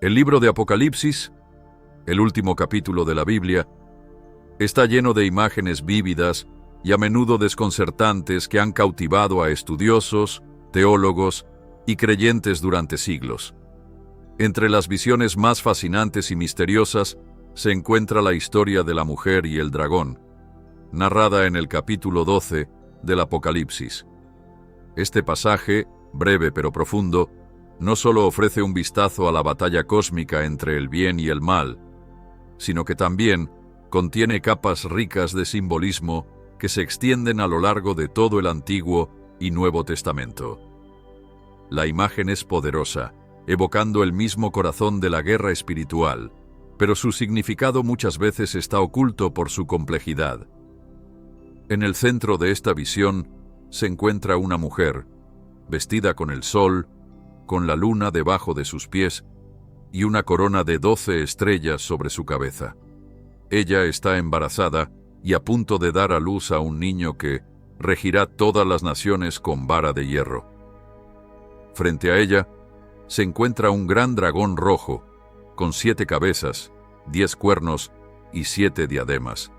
El libro de Apocalipsis, el último capítulo de la Biblia, está lleno de imágenes vívidas y a menudo desconcertantes que han cautivado a estudiosos, teólogos y creyentes durante siglos. Entre las visiones más fascinantes y misteriosas se encuentra la historia de la mujer y el dragón, narrada en el capítulo 12 del Apocalipsis. Este pasaje, breve pero profundo, no solo ofrece un vistazo a la batalla cósmica entre el bien y el mal, sino que también contiene capas ricas de simbolismo que se extienden a lo largo de todo el Antiguo y Nuevo Testamento. La imagen es poderosa, evocando el mismo corazón de la guerra espiritual, pero su significado muchas veces está oculto por su complejidad. En el centro de esta visión se encuentra una mujer, vestida con el sol, con la luna debajo de sus pies y una corona de 12 estrellas sobre su cabeza. Ella está embarazada y a punto de dar a luz a un niño que regirá todas las naciones con vara de hierro. Frente a ella se encuentra un gran dragón rojo, con 7 cabezas, 10 cuernos y 7 diademas,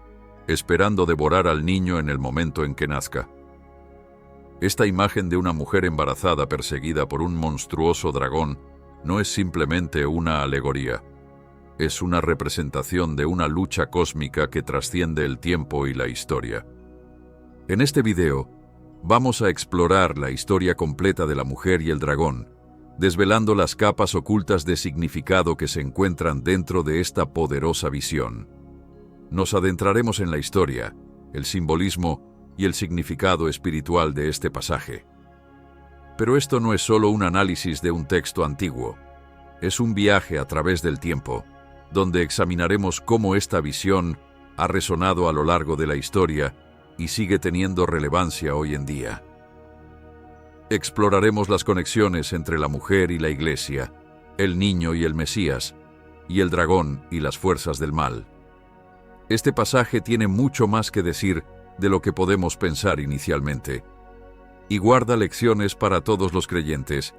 esperando devorar al niño en el momento en que nazca. Esta imagen de una mujer embarazada perseguida por un monstruoso dragón no es simplemente una alegoría. Es una representación de una lucha cósmica que trasciende el tiempo y la historia. En este video, vamos a explorar la historia completa de la mujer y el dragón, desvelando las capas ocultas de significado que se encuentran dentro de esta poderosa visión. Nos adentraremos en la historia, el simbolismo y el significado espiritual de este pasaje. Pero esto no es solo un análisis de un texto antiguo, es un viaje a través del tiempo, donde examinaremos cómo esta visión ha resonado a lo largo de la historia y sigue teniendo relevancia hoy en día. Exploraremos las conexiones entre la mujer y la iglesia, el niño y el Mesías, y el dragón y las fuerzas del mal. Este pasaje tiene mucho más que decir de lo que podemos pensar inicialmente, y guarda lecciones para todos los creyentes,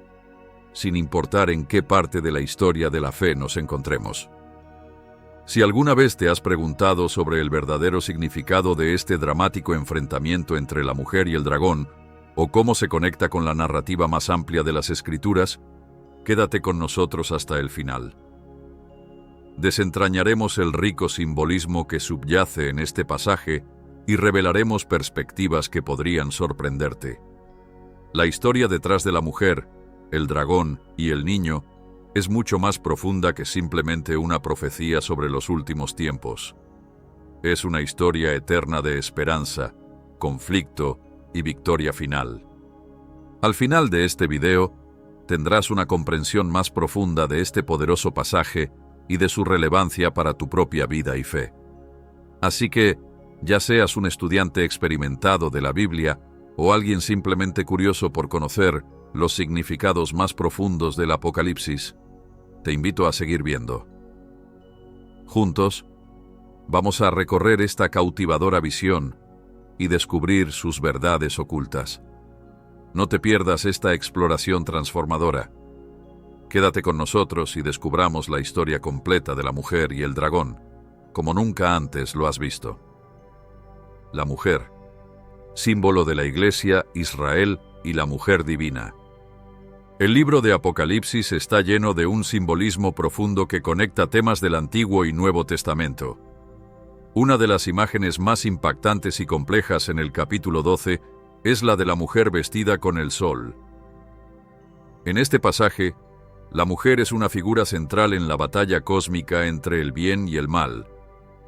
sin importar en qué parte de la historia de la fe nos encontremos. Si alguna vez te has preguntado sobre el verdadero significado de este dramático enfrentamiento entre la mujer y el dragón, o cómo se conecta con la narrativa más amplia de las Escrituras, quédate con nosotros hasta el final. Desentrañaremos el rico simbolismo que subyace en este pasaje y revelaremos perspectivas que podrían sorprenderte. La historia detrás de la mujer, el dragón y el niño es mucho más profunda que simplemente una profecía sobre los últimos tiempos. Es una historia eterna de esperanza, conflicto y victoria final. Al final de este video, tendrás una comprensión más profunda de este poderoso pasaje y de su relevancia para tu propia vida y fe. Así que, ya seas un estudiante experimentado de la Biblia o alguien simplemente curioso por conocer los significados más profundos del Apocalipsis, te invito a seguir viendo. Juntos, vamos a recorrer esta cautivadora visión y descubrir sus verdades ocultas. No te pierdas esta exploración transformadora. Quédate con nosotros y descubramos la historia completa de la mujer y el dragón, como nunca antes lo has visto. La mujer, símbolo de la Iglesia, Israel y la mujer divina. El libro de Apocalipsis está lleno de un simbolismo profundo que conecta temas del Antiguo y Nuevo Testamento. Una de las imágenes más impactantes y complejas en el capítulo 12 es la de la mujer vestida con el sol. En este pasaje, la mujer es una figura central en la batalla cósmica entre el bien y el mal,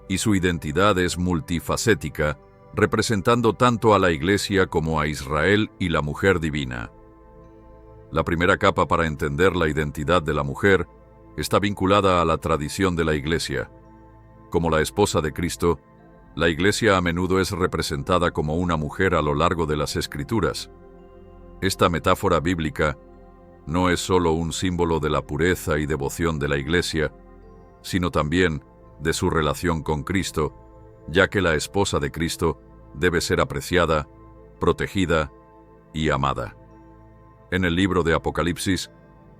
y su identidad es multifacética, representando tanto a la Iglesia como a Israel y la mujer divina. La primera capa para entender la identidad de la mujer está vinculada a la tradición de la Iglesia. Como la esposa de Cristo, la Iglesia a menudo es representada como una mujer a lo largo de las Escrituras. Esta metáfora bíblica no es solo un símbolo de la pureza y devoción de la Iglesia, sino también de su relación con Cristo, ya que la esposa de Cristo debe ser apreciada, protegida y amada. En el libro de Apocalipsis,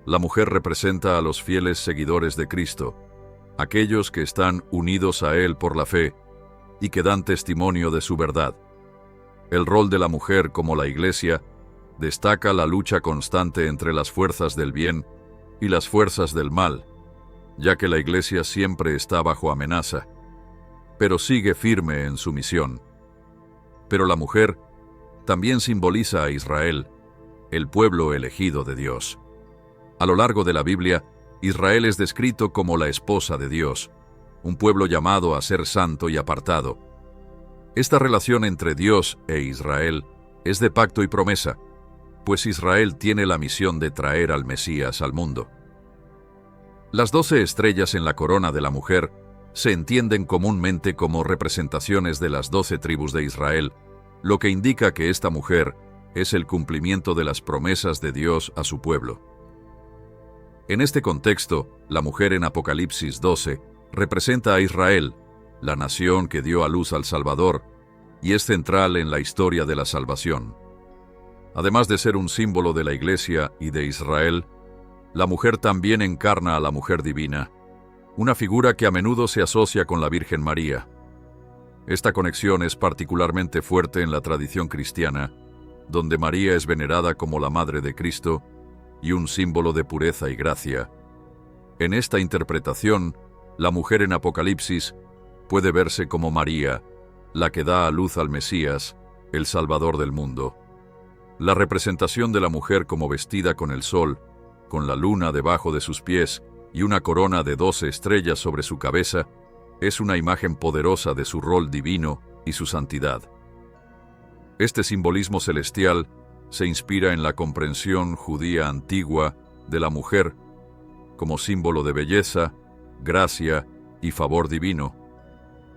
La mujer representa a los fieles seguidores de Cristo, aquellos que están unidos a Él por la fe y que dan testimonio de su verdad. El rol de la mujer como la Iglesia destaca la lucha constante entre las fuerzas del bien y las fuerzas del mal, ya que la Iglesia siempre está bajo amenaza, pero sigue firme en su misión. Pero la mujer también simboliza a Israel, el pueblo elegido de Dios. A lo largo de la Biblia, Israel es descrito como la esposa de Dios, un pueblo llamado a ser santo y apartado. Esta relación entre Dios e Israel es de pacto y promesa, pues Israel tiene la misión de traer al Mesías al mundo. Las 12 estrellas en la corona de la mujer se entienden comúnmente como representaciones de las 12 tribus de Israel, lo que indica que esta mujer es el cumplimiento de las promesas de Dios a su pueblo. En este contexto, la mujer en Apocalipsis 12 representa a Israel, la nación que dio a luz al Salvador, y es central en la historia de la salvación. Además de ser un símbolo de la Iglesia y de Israel, la mujer también encarna a la mujer divina, una figura que a menudo se asocia con la Virgen María. Esta conexión es particularmente fuerte en la tradición cristiana, donde María es venerada como la Madre de Cristo y un símbolo de pureza y gracia. En esta interpretación, la mujer en Apocalipsis puede verse como María, la que da a luz al Mesías, el Salvador del mundo. La representación de la mujer como vestida con el sol, con la luna debajo de sus pies y una corona de 12 estrellas sobre su cabeza, es una imagen poderosa de su rol divino y su santidad. Este simbolismo celestial se inspira en la comprensión judía antigua de la mujer como símbolo de belleza, gracia y favor divino,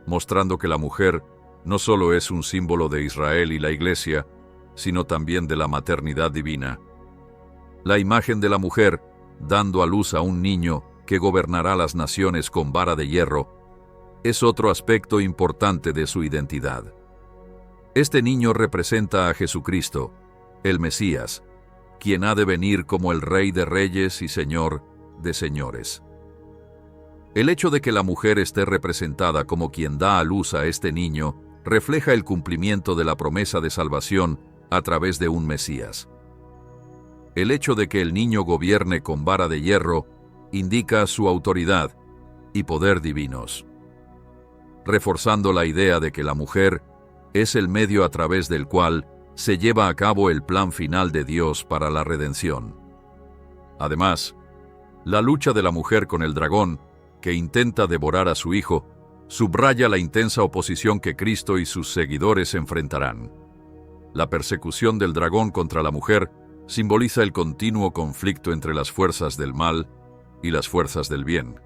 mostrando que la mujer no solo es un símbolo de Israel y la Iglesia, sino también de la maternidad divina. La imagen de la mujer, dando a luz a un niño que gobernará las naciones con vara de hierro, es otro aspecto importante de su identidad. Este niño representa a Jesucristo, el Mesías, quien ha de venir como el Rey de Reyes y Señor de Señores. El hecho de que la mujer esté representada como quien da a luz a este niño refleja el cumplimiento de la promesa de salvación a través de un Mesías. El hecho de que el niño gobierne con vara de hierro indica su autoridad y poder divinos, reforzando la idea de que la mujer es el medio a través del cual se lleva a cabo el plan final de Dios para la redención. Además, la lucha de la mujer con el dragón, que intenta devorar a su hijo, subraya la intensa oposición que Cristo y sus seguidores enfrentarán. La persecución del dragón contra la mujer simboliza el continuo conflicto entre las fuerzas del mal y las fuerzas del bien.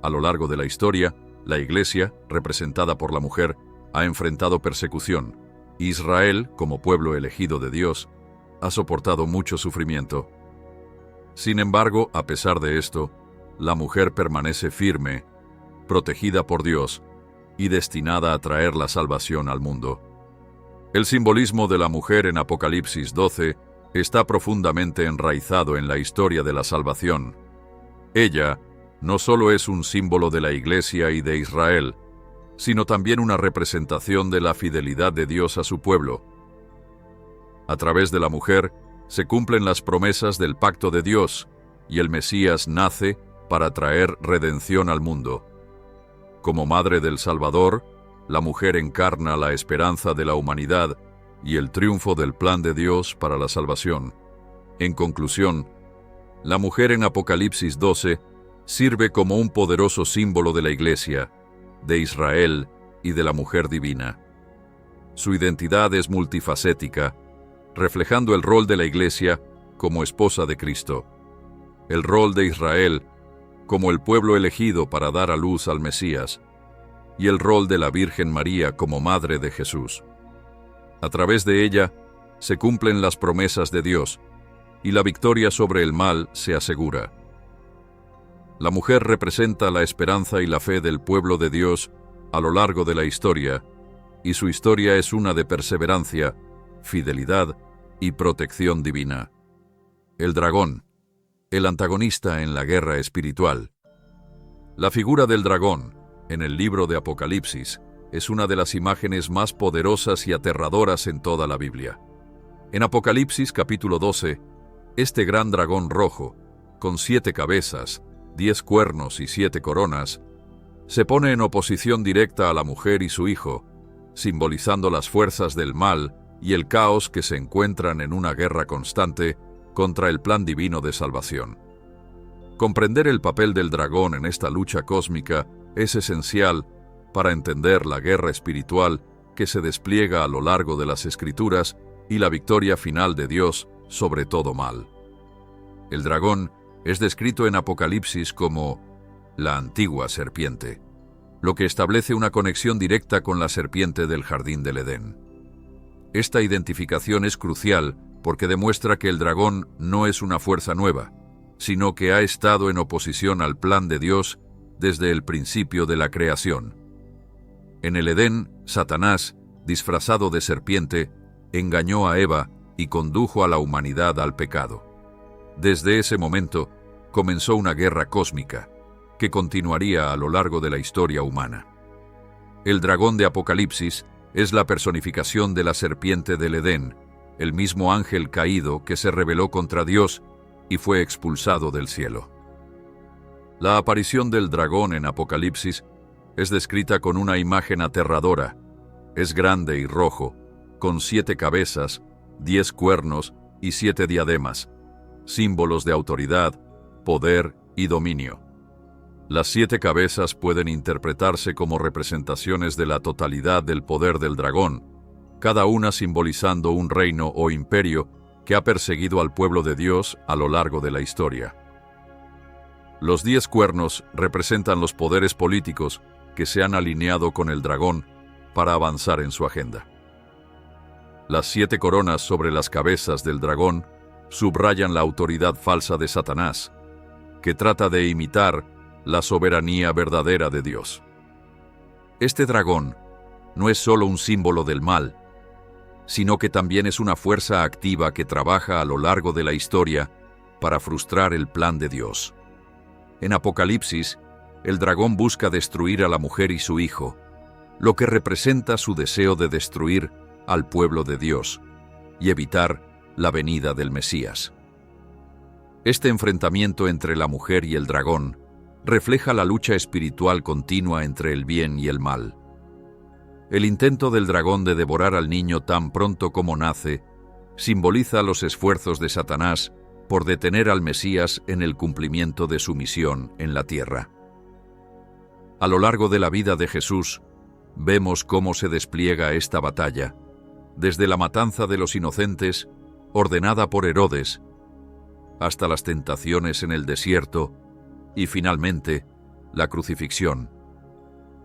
A lo largo de la historia, la Iglesia, representada por la mujer, ha enfrentado persecución. Israel, como pueblo elegido de Dios, ha soportado mucho sufrimiento. Sin embargo, a pesar de esto, la mujer permanece firme, protegida por Dios y destinada a traer la salvación al mundo. El simbolismo de la mujer en Apocalipsis 12 está profundamente enraizado en la historia de la salvación. Ella no solo es un símbolo de la Iglesia y de Israel, sino también una representación de la fidelidad de Dios a su pueblo. A través de la mujer se cumplen las promesas del pacto de Dios, y el Mesías nace para traer redención al mundo. Como madre del Salvador, la mujer encarna la esperanza de la humanidad y el triunfo del plan de Dios para la salvación. En conclusión, la mujer en Apocalipsis 12 sirve como un poderoso símbolo de la Iglesia, de Israel y de la mujer divina. Su identidad es multifacética, reflejando el rol de la Iglesia como esposa de Cristo, el rol de Israel como el pueblo elegido para dar a luz al Mesías, y el rol de la Virgen María como Madre de Jesús. A través de ella se cumplen las promesas de Dios, y la victoria sobre el mal se asegura. La mujer representa la esperanza y la fe del pueblo de Dios a lo largo de la historia, y su historia es una de perseverancia, fidelidad y protección divina. El dragón, el antagonista en la guerra espiritual. La figura del dragón, en el libro de Apocalipsis, es una de las imágenes más poderosas y aterradoras en toda la Biblia. En Apocalipsis capítulo 12, este gran dragón rojo, con 7 cabezas, 10 cuernos y 7 coronas, se pone en oposición directa a la mujer y su hijo, simbolizando las fuerzas del mal y el caos que se encuentran en una guerra constante contra el plan divino de salvación. Comprender el papel del dragón en esta lucha cósmica es esencial para entender la guerra espiritual que se despliega a lo largo de las Escrituras y la victoria final de Dios sobre todo mal. El dragón es descrito en Apocalipsis como la antigua serpiente, lo que establece una conexión directa con la serpiente del jardín del Edén. Esta identificación es crucial porque demuestra que el dragón no es una fuerza nueva, sino que ha estado en oposición al plan de Dios desde el principio de la creación. En el Edén, Satanás, disfrazado de serpiente, engañó a Eva y condujo a la humanidad al pecado. Desde ese momento, comenzó una guerra cósmica, que continuaría a lo largo de la historia humana. El dragón de Apocalipsis es la personificación de la serpiente del Edén, el mismo ángel caído que se rebeló contra Dios y fue expulsado del cielo. La aparición del dragón en Apocalipsis es descrita con una imagen aterradora. Es grande y rojo, con 7 cabezas, 10 cuernos y 7 diademas, símbolos de autoridad, poder y dominio. Las 7 cabezas pueden interpretarse como representaciones de la totalidad del poder del dragón, cada una simbolizando un reino o imperio que ha perseguido al pueblo de Dios a lo largo de la historia. Los 10 cuernos representan los poderes políticos que se han alineado con el dragón para avanzar en su agenda. Las 7 coronas sobre las cabezas del dragón subrayan la autoridad falsa de Satanás, que trata de imitar la soberanía verdadera de Dios. Este dragón no es solo un símbolo del mal, sino que también es una fuerza activa que trabaja a lo largo de la historia para frustrar el plan de Dios. En Apocalipsis, el dragón busca destruir a la mujer y su hijo, lo que representa su deseo de destruir al pueblo de Dios y evitar la venida del Mesías. Este enfrentamiento entre la mujer y el dragón refleja la lucha espiritual continua entre el bien y el mal. El intento del dragón de devorar al niño tan pronto como nace simboliza los esfuerzos de Satanás por detener al Mesías en el cumplimiento de su misión en la tierra. A lo largo de la vida de Jesús, vemos cómo se despliega esta batalla, desde la matanza de los inocentes, ordenada por Herodes, hasta las tentaciones en el desierto y, finalmente, la crucifixión.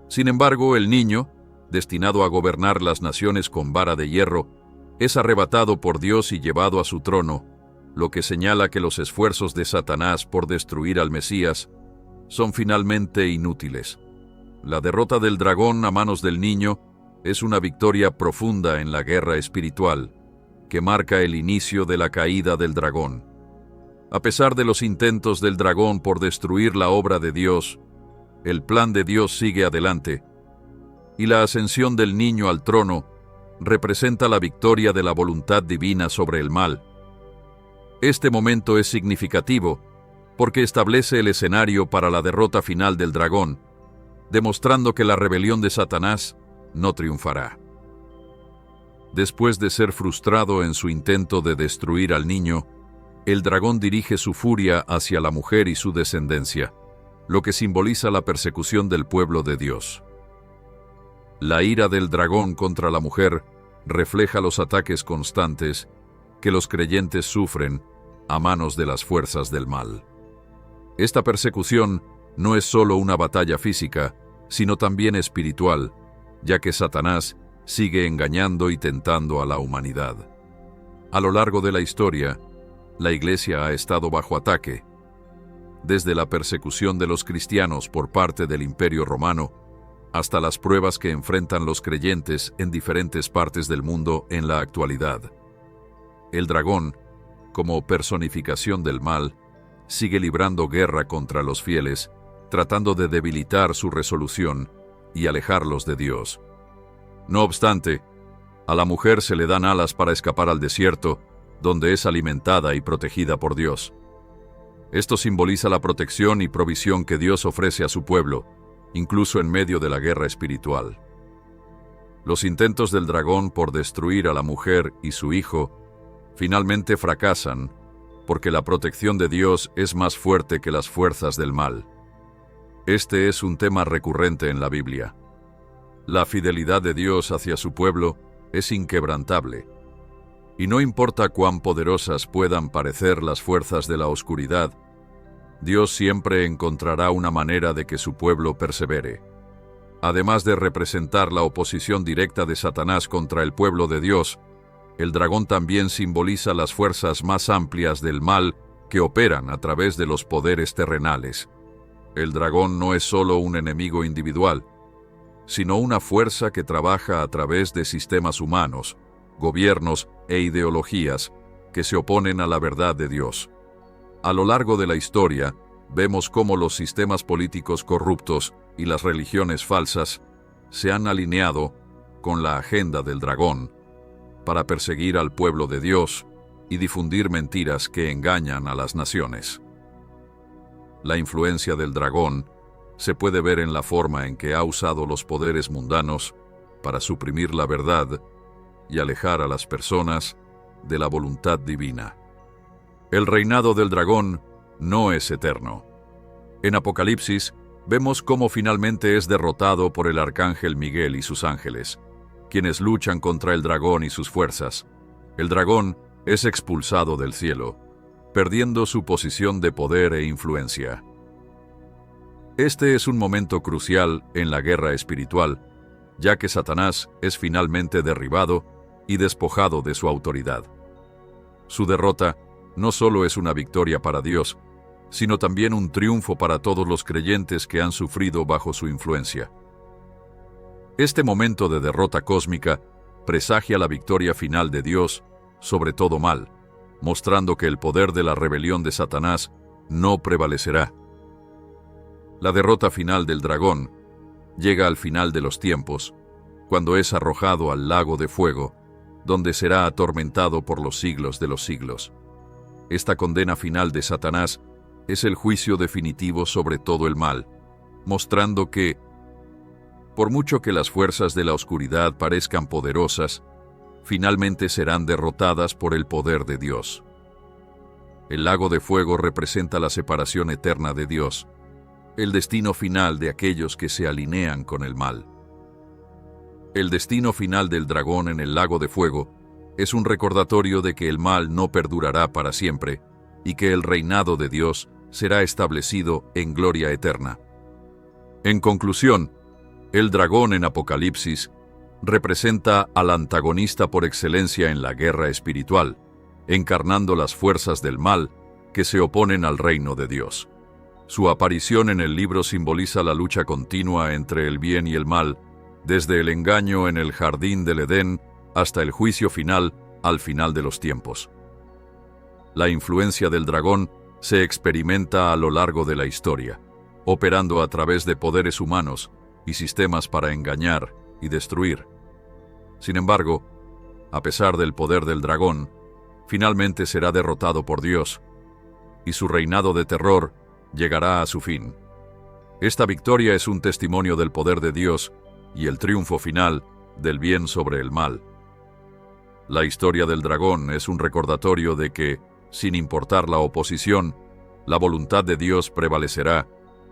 Sin embargo, el niño, destinado a gobernar las naciones con vara de hierro, es arrebatado por Dios y llevado a su trono, lo que señala que los esfuerzos de Satanás por destruir al Mesías son finalmente inútiles. La derrota del dragón a manos del niño es una victoria profunda en la guerra espiritual, que marca el inicio de la caída del dragón. A pesar de los intentos del dragón por destruir la obra de Dios, el plan de Dios sigue adelante, y la ascensión del niño al trono representa la victoria de la voluntad divina sobre el mal. Este momento es significativo porque establece el escenario para la derrota final del dragón, demostrando que la rebelión de Satanás no triunfará. Después de ser frustrado en su intento de destruir al niño, el dragón dirige su furia hacia la mujer y su descendencia, lo que simboliza la persecución del pueblo de Dios. La ira del dragón contra la mujer refleja los ataques constantes que los creyentes sufren a manos de las fuerzas del mal. Esta persecución no es solo una batalla física, sino también espiritual, ya que Satanás sigue engañando y tentando a la humanidad. A lo largo de la historia, la Iglesia ha estado bajo ataque, desde la persecución de los cristianos por parte del Imperio Romano hasta las pruebas que enfrentan los creyentes en diferentes partes del mundo en la actualidad. El dragón, como personificación del mal, sigue librando guerra contra los fieles, tratando de debilitar su resolución y alejarlos de Dios. No obstante, a la mujer se le dan alas para escapar al desierto, donde es alimentada y protegida por Dios. Esto simboliza la protección y provisión que Dios ofrece a su pueblo, incluso en medio de la guerra espiritual. Los intentos del dragón por destruir a la mujer y su hijo finalmente fracasan porque la protección de Dios es más fuerte que las fuerzas del mal. Este es un tema recurrente en la Biblia. La fidelidad de Dios hacia su pueblo es inquebrantable, y no importa cuán poderosas puedan parecer las fuerzas de la oscuridad, Dios siempre encontrará una manera de que su pueblo persevere. Además de representar la oposición directa de Satanás contra el pueblo de Dios, el dragón también simboliza las fuerzas más amplias del mal que operan a través de los poderes terrenales. El dragón no es solo un enemigo individual, sino una fuerza que trabaja a través de sistemas humanos, gobiernos e ideologías que se oponen a la verdad de Dios. A lo largo de la historia, vemos cómo los sistemas políticos corruptos y las religiones falsas se han alineado con la agenda del dragón para perseguir al pueblo de Dios y difundir mentiras que engañan a las naciones. La influencia del dragón se puede ver en la forma en que ha usado los poderes mundanos para suprimir la verdad y alejar a las personas de la voluntad divina. El reinado del dragón no es eterno. En Apocalipsis vemos cómo finalmente es derrotado por el arcángel Miguel y sus ángeles, quienes luchan contra el dragón y sus fuerzas. El dragón es expulsado del cielo, perdiendo su posición de poder e influencia. Este es un momento crucial en la guerra espiritual, ya que Satanás es finalmente derribado y despojado de su autoridad. Su derrota no solo es una victoria para Dios, sino también un triunfo para todos los creyentes que han sufrido bajo su influencia. Este momento de derrota cósmica presagia la victoria final de Dios sobre todo mal, mostrando que el poder de la rebelión de Satanás no prevalecerá. La derrota final del dragón llega al final de los tiempos, cuando es arrojado al lago de fuego, donde será atormentado por los siglos de los siglos. Esta condena final de Satanás es el juicio definitivo sobre todo el mal, mostrando que, por mucho que las fuerzas de la oscuridad parezcan poderosas, finalmente serán derrotadas por el poder de Dios. El lago de fuego representa la separación eterna de Dios, el destino final de aquellos que se alinean con el mal. El destino final del dragón en el lago de fuego es un recordatorio de que el mal no perdurará para siempre y que el reinado de Dios será establecido en gloria eterna. En conclusión, el dragón en Apocalipsis representa al antagonista por excelencia en la guerra espiritual, encarnando las fuerzas del mal que se oponen al reino de Dios. Su aparición en el libro simboliza la lucha continua entre el bien y el mal, desde el engaño en el jardín del Edén hasta el juicio final al final de los tiempos. La influencia del dragón se experimenta a lo largo de la historia, operando a través de poderes humanos y sistemas para engañar y destruir. Sin embargo, a pesar del poder del dragón, finalmente será derrotado por Dios, y su reinado de terror llegará a su fin. Esta victoria es un testimonio del poder de Dios y el triunfo final del bien sobre el mal. La historia del dragón es un recordatorio de que, sin importar la oposición, la voluntad de Dios prevalecerá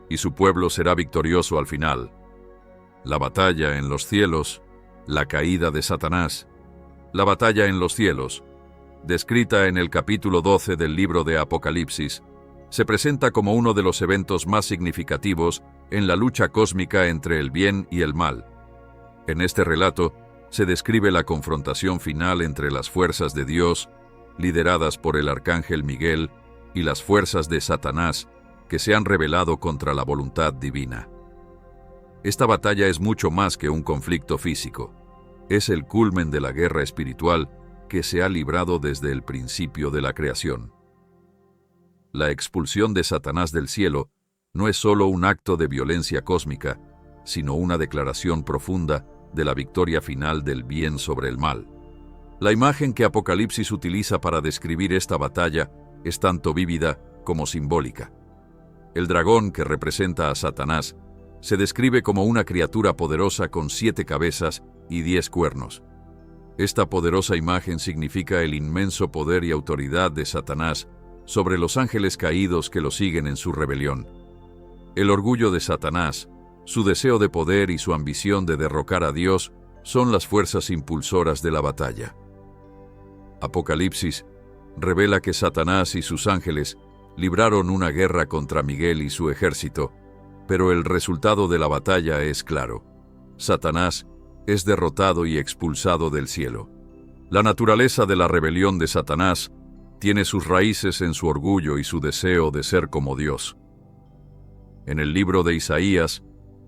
y su pueblo será victorioso al final. La batalla en los cielos, la caída de Satanás. La batalla en los cielos, descrita en el capítulo 12 del libro de Apocalipsis, se presenta como uno de los eventos más significativos en la lucha cósmica entre el bien y el mal. En este relato se describe la confrontación final entre las fuerzas de Dios, lideradas por el arcángel Miguel, y las fuerzas de Satanás, que se han rebelado contra la voluntad divina. Esta batalla es mucho más que un conflicto físico. Es el culmen de la guerra espiritual que se ha librado desde el principio de la creación. la expulsión de Satanás del cielo no es solo un acto de violencia cósmica, sino una declaración profunda de la victoria final del bien sobre el mal. La imagen que Apocalipsis utiliza para describir esta batalla es tanto vívida como simbólica. El dragón, que representa a Satanás, se describe como una criatura poderosa con 7 cabezas y 10 cuernos. Esta poderosa imagen significa el inmenso poder y autoridad de Satanás sobre los ángeles caídos que lo siguen en su rebelión. El orgullo de Satanás, su deseo de poder y su ambición de derrocar a Dios son las fuerzas impulsoras de la batalla. Apocalipsis revela que Satanás y sus ángeles libraron una guerra contra Miguel y su ejército, pero el resultado de la batalla es claro. Satanás es derrotado y expulsado del cielo. La naturaleza de la rebelión de Satanás tiene sus raíces en su orgullo y su deseo de ser como Dios. En el libro de Isaías,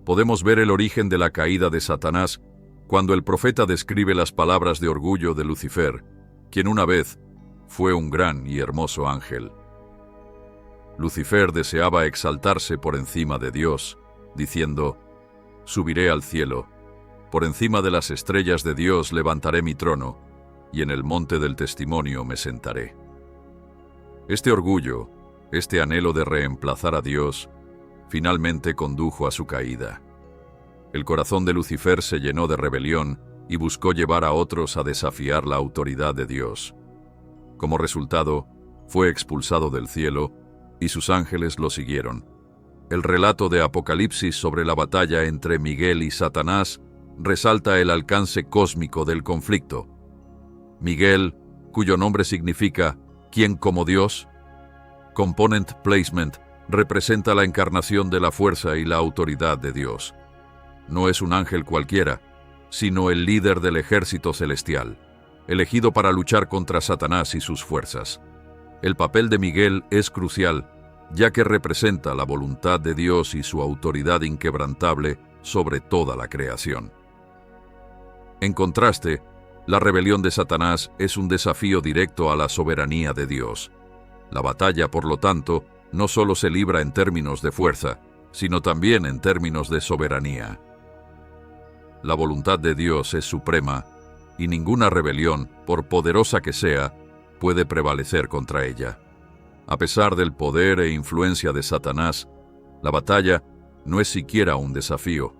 podemos ver el origen de la caída de Satanás cuando el profeta describe las palabras de orgullo de Lucifer, quien una vez fue un gran y hermoso ángel. Lucifer deseaba exaltarse por encima de Dios, diciendo: «Subiré al cielo, por encima de las estrellas de Dios levantaré mi trono, y en el monte del testimonio me sentaré». Este orgullo, este anhelo de reemplazar a Dios, finalmente condujo a su caída. El corazón de Lucifer se llenó de rebelión y buscó llevar a otros a desafiar la autoridad de Dios. Como resultado, fue expulsado del cielo y sus ángeles lo siguieron. El relato de Apocalipsis sobre la batalla entre Miguel y Satanás resalta el alcance cósmico del conflicto. Miguel, cuyo nombre significa «¿Quién como Dios?», component placement, representa la encarnación de la fuerza y la autoridad de Dios. No es un ángel cualquiera, sino el líder del ejército celestial, elegido para luchar contra Satanás y sus fuerzas. El papel de Miguel es crucial, ya que representa la voluntad de Dios y su autoridad inquebrantable sobre toda la creación. En contraste, la rebelión de Satanás es un desafío directo a la soberanía de Dios. La batalla, por lo tanto, no solo se libra en términos de fuerza, sino también en términos de soberanía. La voluntad de Dios es suprema, y ninguna rebelión, por poderosa que sea, puede prevalecer contra ella. A pesar del poder e influencia de Satanás, la batalla no es siquiera un desafío.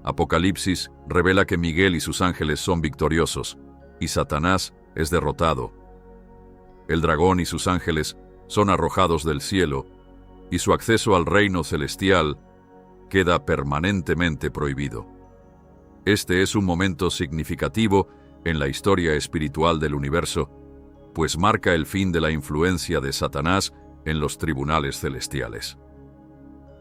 Apocalipsis revela que Miguel y sus ángeles son victoriosos, y Satanás es derrotado. El dragón y sus ángeles son arrojados del cielo, y su acceso al reino celestial queda permanentemente prohibido. Este es un momento significativo en la historia espiritual del universo, pues marca el fin de la influencia de Satanás en los tribunales celestiales.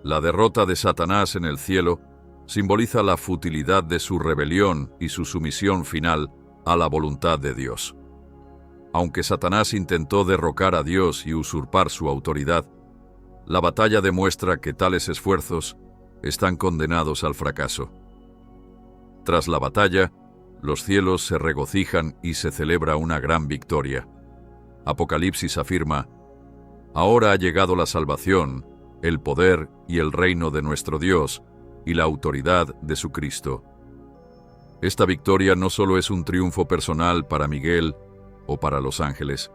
La derrota de Satanás en el cielo simboliza la futilidad de su rebelión y su sumisión final a la voluntad de Dios. Aunque Satanás intentó derrocar a Dios y usurpar su autoridad, la batalla demuestra que tales esfuerzos están condenados al fracaso. Tras la batalla, los cielos se regocijan y se celebra una gran victoria. Apocalipsis afirma: «Ahora ha llegado la salvación, el poder y el reino de nuestro Dios y la autoridad de su Cristo». Esta victoria no solo es un triunfo personal para Miguel o para los ángeles,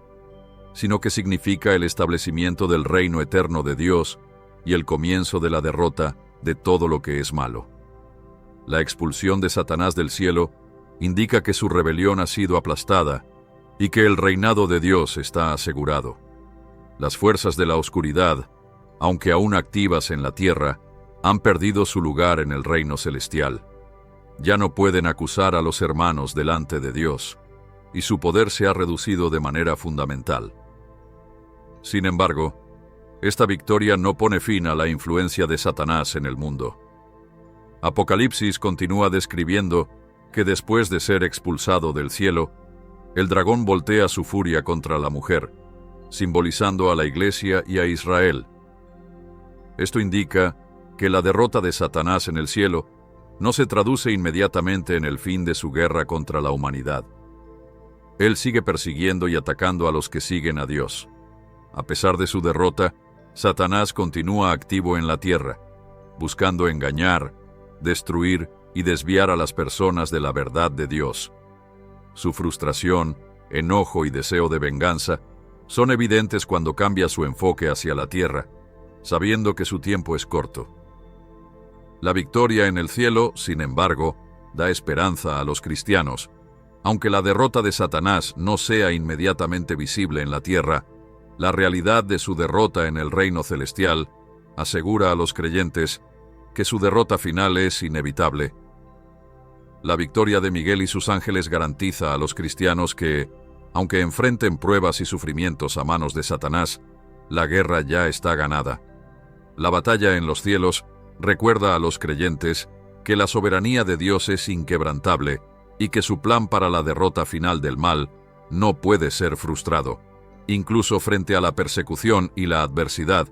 sino que significa el establecimiento del reino eterno de Dios y el comienzo de la derrota de todo lo que es malo. La expulsión de Satanás del cielo indica que su rebelión ha sido aplastada y que el reinado de Dios está asegurado. Las fuerzas de la oscuridad, aunque aún activas en la tierra, han perdido su lugar en el reino celestial. Ya no pueden acusar a los hermanos delante de Dios, y su poder se ha reducido de manera fundamental. Sin embargo, esta victoria no pone fin a la influencia de Satanás en el mundo. Apocalipsis continúa describiendo que después de ser expulsado del cielo, el dragón voltea su furia contra la mujer, simbolizando a la Iglesia y a Israel. Esto indica que la derrota de Satanás en el cielo no se traduce inmediatamente en el fin de su guerra contra la humanidad. Él sigue persiguiendo y atacando a los que siguen a Dios. A pesar de su derrota, Satanás continúa activo en la tierra, buscando engañar, destruir y desviar a las personas de la verdad de Dios. Su frustración, enojo y deseo de venganza son evidentes cuando cambia su enfoque hacia la tierra, sabiendo que su tiempo es corto. La victoria en el cielo, sin embargo, da esperanza a los cristianos. Aunque la derrota de Satanás no sea inmediatamente visible en la tierra, la realidad de su derrota en el reino celestial asegura a los creyentes que su derrota final es inevitable. La victoria de Miguel y sus ángeles garantiza a los cristianos que, aunque enfrenten pruebas y sufrimientos a manos de Satanás, la guerra ya está ganada. La batalla en los cielos recuerda a los creyentes que la soberanía de Dios es inquebrantable y que su plan para la derrota final del mal no puede ser frustrado. Incluso frente a la persecución y la adversidad,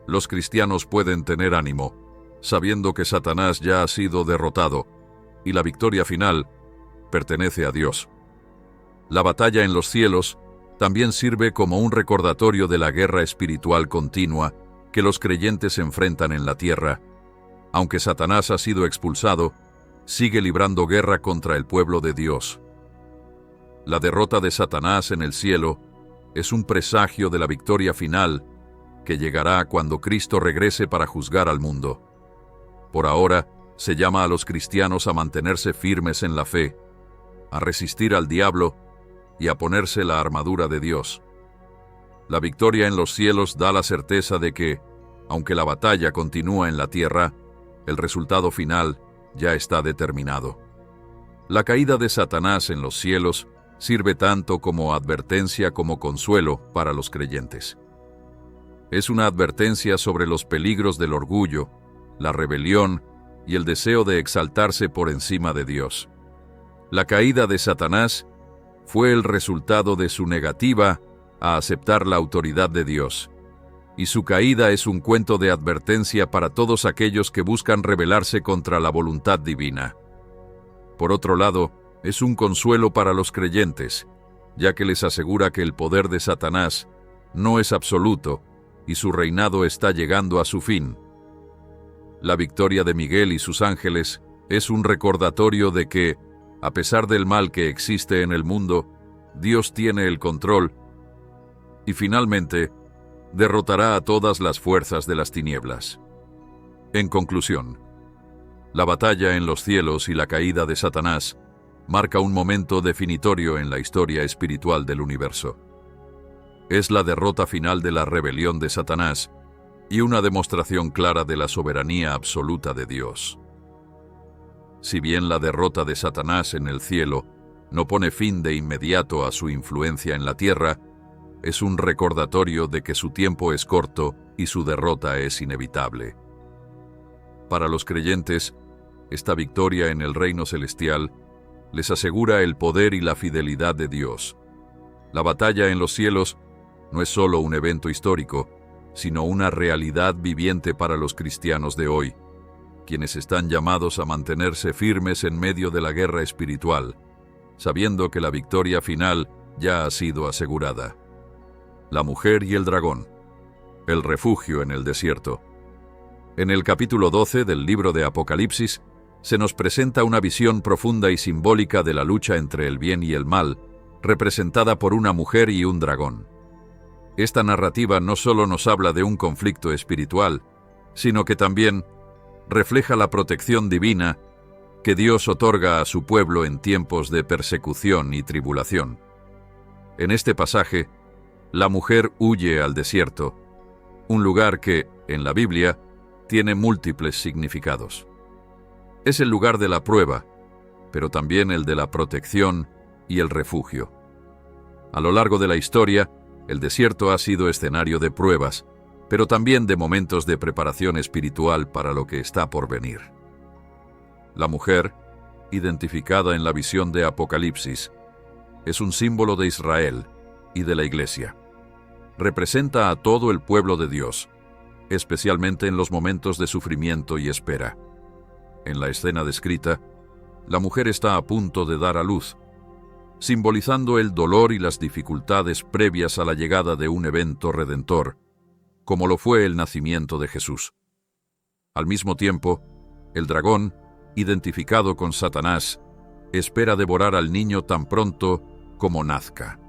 los cristianos pueden tener ánimo, sabiendo que Satanás ya ha sido derrotado y la victoria final pertenece a Dios. La batalla en los cielos también sirve como un recordatorio de la guerra espiritual continua que los creyentes enfrentan en la tierra. Aunque Satanás ha sido expulsado, sigue librando guerra contra el pueblo de Dios. La derrota de Satanás en el cielo es un presagio de la victoria final que llegará cuando Cristo regrese para juzgar al mundo. Por ahora, se llama a los cristianos a mantenerse firmes en la fe, a resistir al diablo y a ponerse la armadura de Dios. La victoria en los cielos da la certeza de que, aunque la batalla continúa en la tierra, el resultado final ya está determinado. La caída de Satanás en los cielos sirve tanto como advertencia como consuelo para los creyentes. Es una advertencia sobre los peligros del orgullo, la rebelión y el deseo de exaltarse por encima de Dios. La caída de Satanás fue el resultado de su negativa a aceptar la autoridad de Dios, y su caída es un cuento de advertencia para todos aquellos que buscan rebelarse contra la voluntad divina. Por otro lado, es un consuelo para los creyentes, ya que les asegura que el poder de Satanás no es absoluto y su reinado está llegando a su fin. La victoria de Miguel y sus ángeles es un recordatorio de que, a pesar del mal que existe en el mundo, Dios tiene el control y finalmente derrotará a todas las fuerzas de las tinieblas. En conclusión, la batalla en los cielos y la caída de Satanás marca un momento definitorio en la historia espiritual del universo. Es la derrota final de la rebelión de Satanás y una demostración clara de la soberanía absoluta de Dios. Si bien la derrota de Satanás en el cielo no pone fin de inmediato a su influencia en la tierra, es un recordatorio de que su tiempo es corto y su derrota es inevitable. Para los creyentes, esta victoria en el reino celestial les asegura el poder y la fidelidad de Dios. La batalla en los cielos no es solo un evento histórico, sino una realidad viviente para los cristianos de hoy, quienes están llamados a mantenerse firmes en medio de la guerra espiritual, sabiendo que la victoria final ya ha sido asegurada. La mujer y el dragón. El refugio en el desierto. En el capítulo 12 del libro de Apocalipsis, se nos presenta una visión profunda y simbólica de la lucha entre el bien y el mal, representada por una mujer y un dragón. Esta narrativa no solo nos habla de un conflicto espiritual, sino que también refleja la protección divina que Dios otorga a su pueblo en tiempos de persecución y tribulación. En este pasaje, la mujer huye al desierto, un lugar que, en la Biblia, tiene múltiples significados. Es el lugar de la prueba, pero también el de la protección y el refugio. A lo largo de la historia, el desierto ha sido escenario de pruebas, pero también de momentos de preparación espiritual para lo que está por venir. La mujer, identificada en la visión de Apocalipsis, es un símbolo de Israel y de la Iglesia. Representa a todo el pueblo de Dios, especialmente en los momentos de sufrimiento y espera. En la escena descrita, la mujer está a punto de dar a luz, simbolizando el dolor y las dificultades previas a la llegada de un evento redentor, como lo fue el nacimiento de Jesús. Al mismo tiempo, el dragón, identificado con Satanás, espera devorar al niño tan pronto como nazca.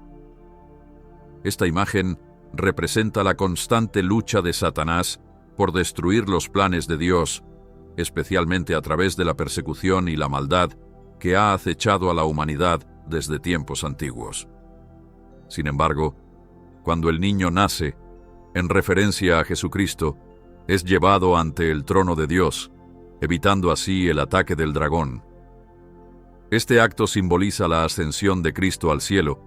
Esta imagen representa la constante lucha de Satanás por destruir los planes de Dios, especialmente a través de la persecución y la maldad que ha acechado a la humanidad desde tiempos antiguos. Sin embargo, cuando el niño nace, en referencia a Jesucristo, es llevado ante el trono de Dios, evitando así el ataque del dragón. Este acto simboliza la ascensión de Cristo al cielo,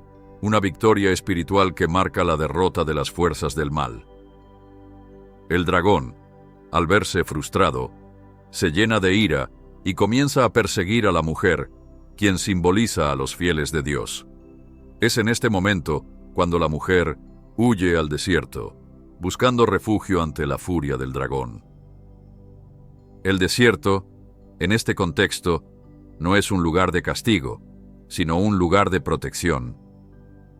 una victoria espiritual que marca la derrota de las fuerzas del mal. El dragón, al verse frustrado, se llena de ira y comienza a perseguir a la mujer, quien simboliza a los fieles de Dios. Es en este momento cuando la mujer huye al desierto, buscando refugio ante la furia del dragón. El desierto, en este contexto, no es un lugar de castigo, sino un lugar de protección.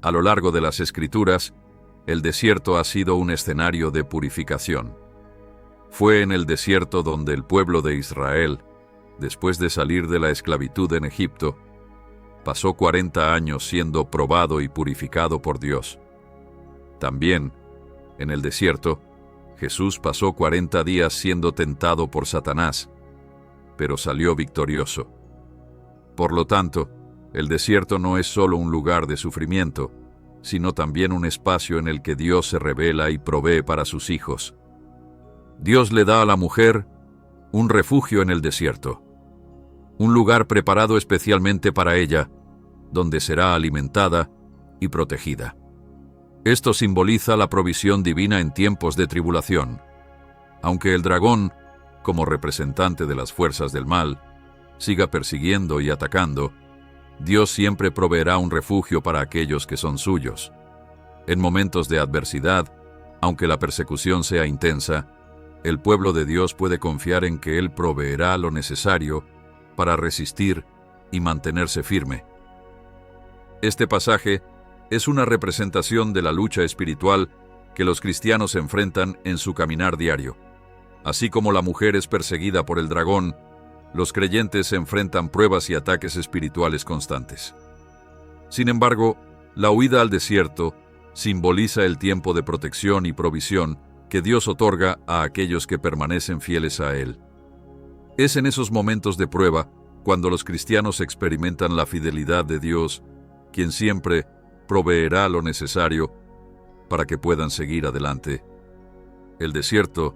A lo largo de las Escrituras, el desierto ha sido un escenario de purificación. Fue en el desierto donde el pueblo de Israel, después de salir de la esclavitud en Egipto, pasó 40 años siendo probado y purificado por Dios. También, en el desierto, Jesús pasó 40 días siendo tentado por Satanás, pero salió victorioso. Por lo tanto, el desierto no es solo un lugar de sufrimiento, sino también un espacio en el que Dios se revela y provee para sus hijos. Dios le da a la mujer un refugio en el desierto, un lugar preparado especialmente para ella, donde será alimentada y protegida. Esto simboliza la provisión divina en tiempos de tribulación. Aunque el dragón, como representante de las fuerzas del mal, siga persiguiendo y atacando, Dios siempre proveerá un refugio para aquellos que son suyos. En momentos de adversidad, aunque la persecución sea intensa, el pueblo de Dios puede confiar en que Él proveerá lo necesario para resistir y mantenerse firme. Este pasaje es una representación de la lucha espiritual que los cristianos enfrentan en su caminar diario. Así como la mujer es perseguida por el dragón, los creyentes se enfrentan pruebas y ataques espirituales constantes. Sin embargo, la huida al desierto simboliza el tiempo de protección y provisión que Dios otorga a aquellos que permanecen fieles a Él. Es en esos momentos de prueba cuando los cristianos experimentan la fidelidad de Dios, quien siempre proveerá lo necesario para que puedan seguir adelante. El desierto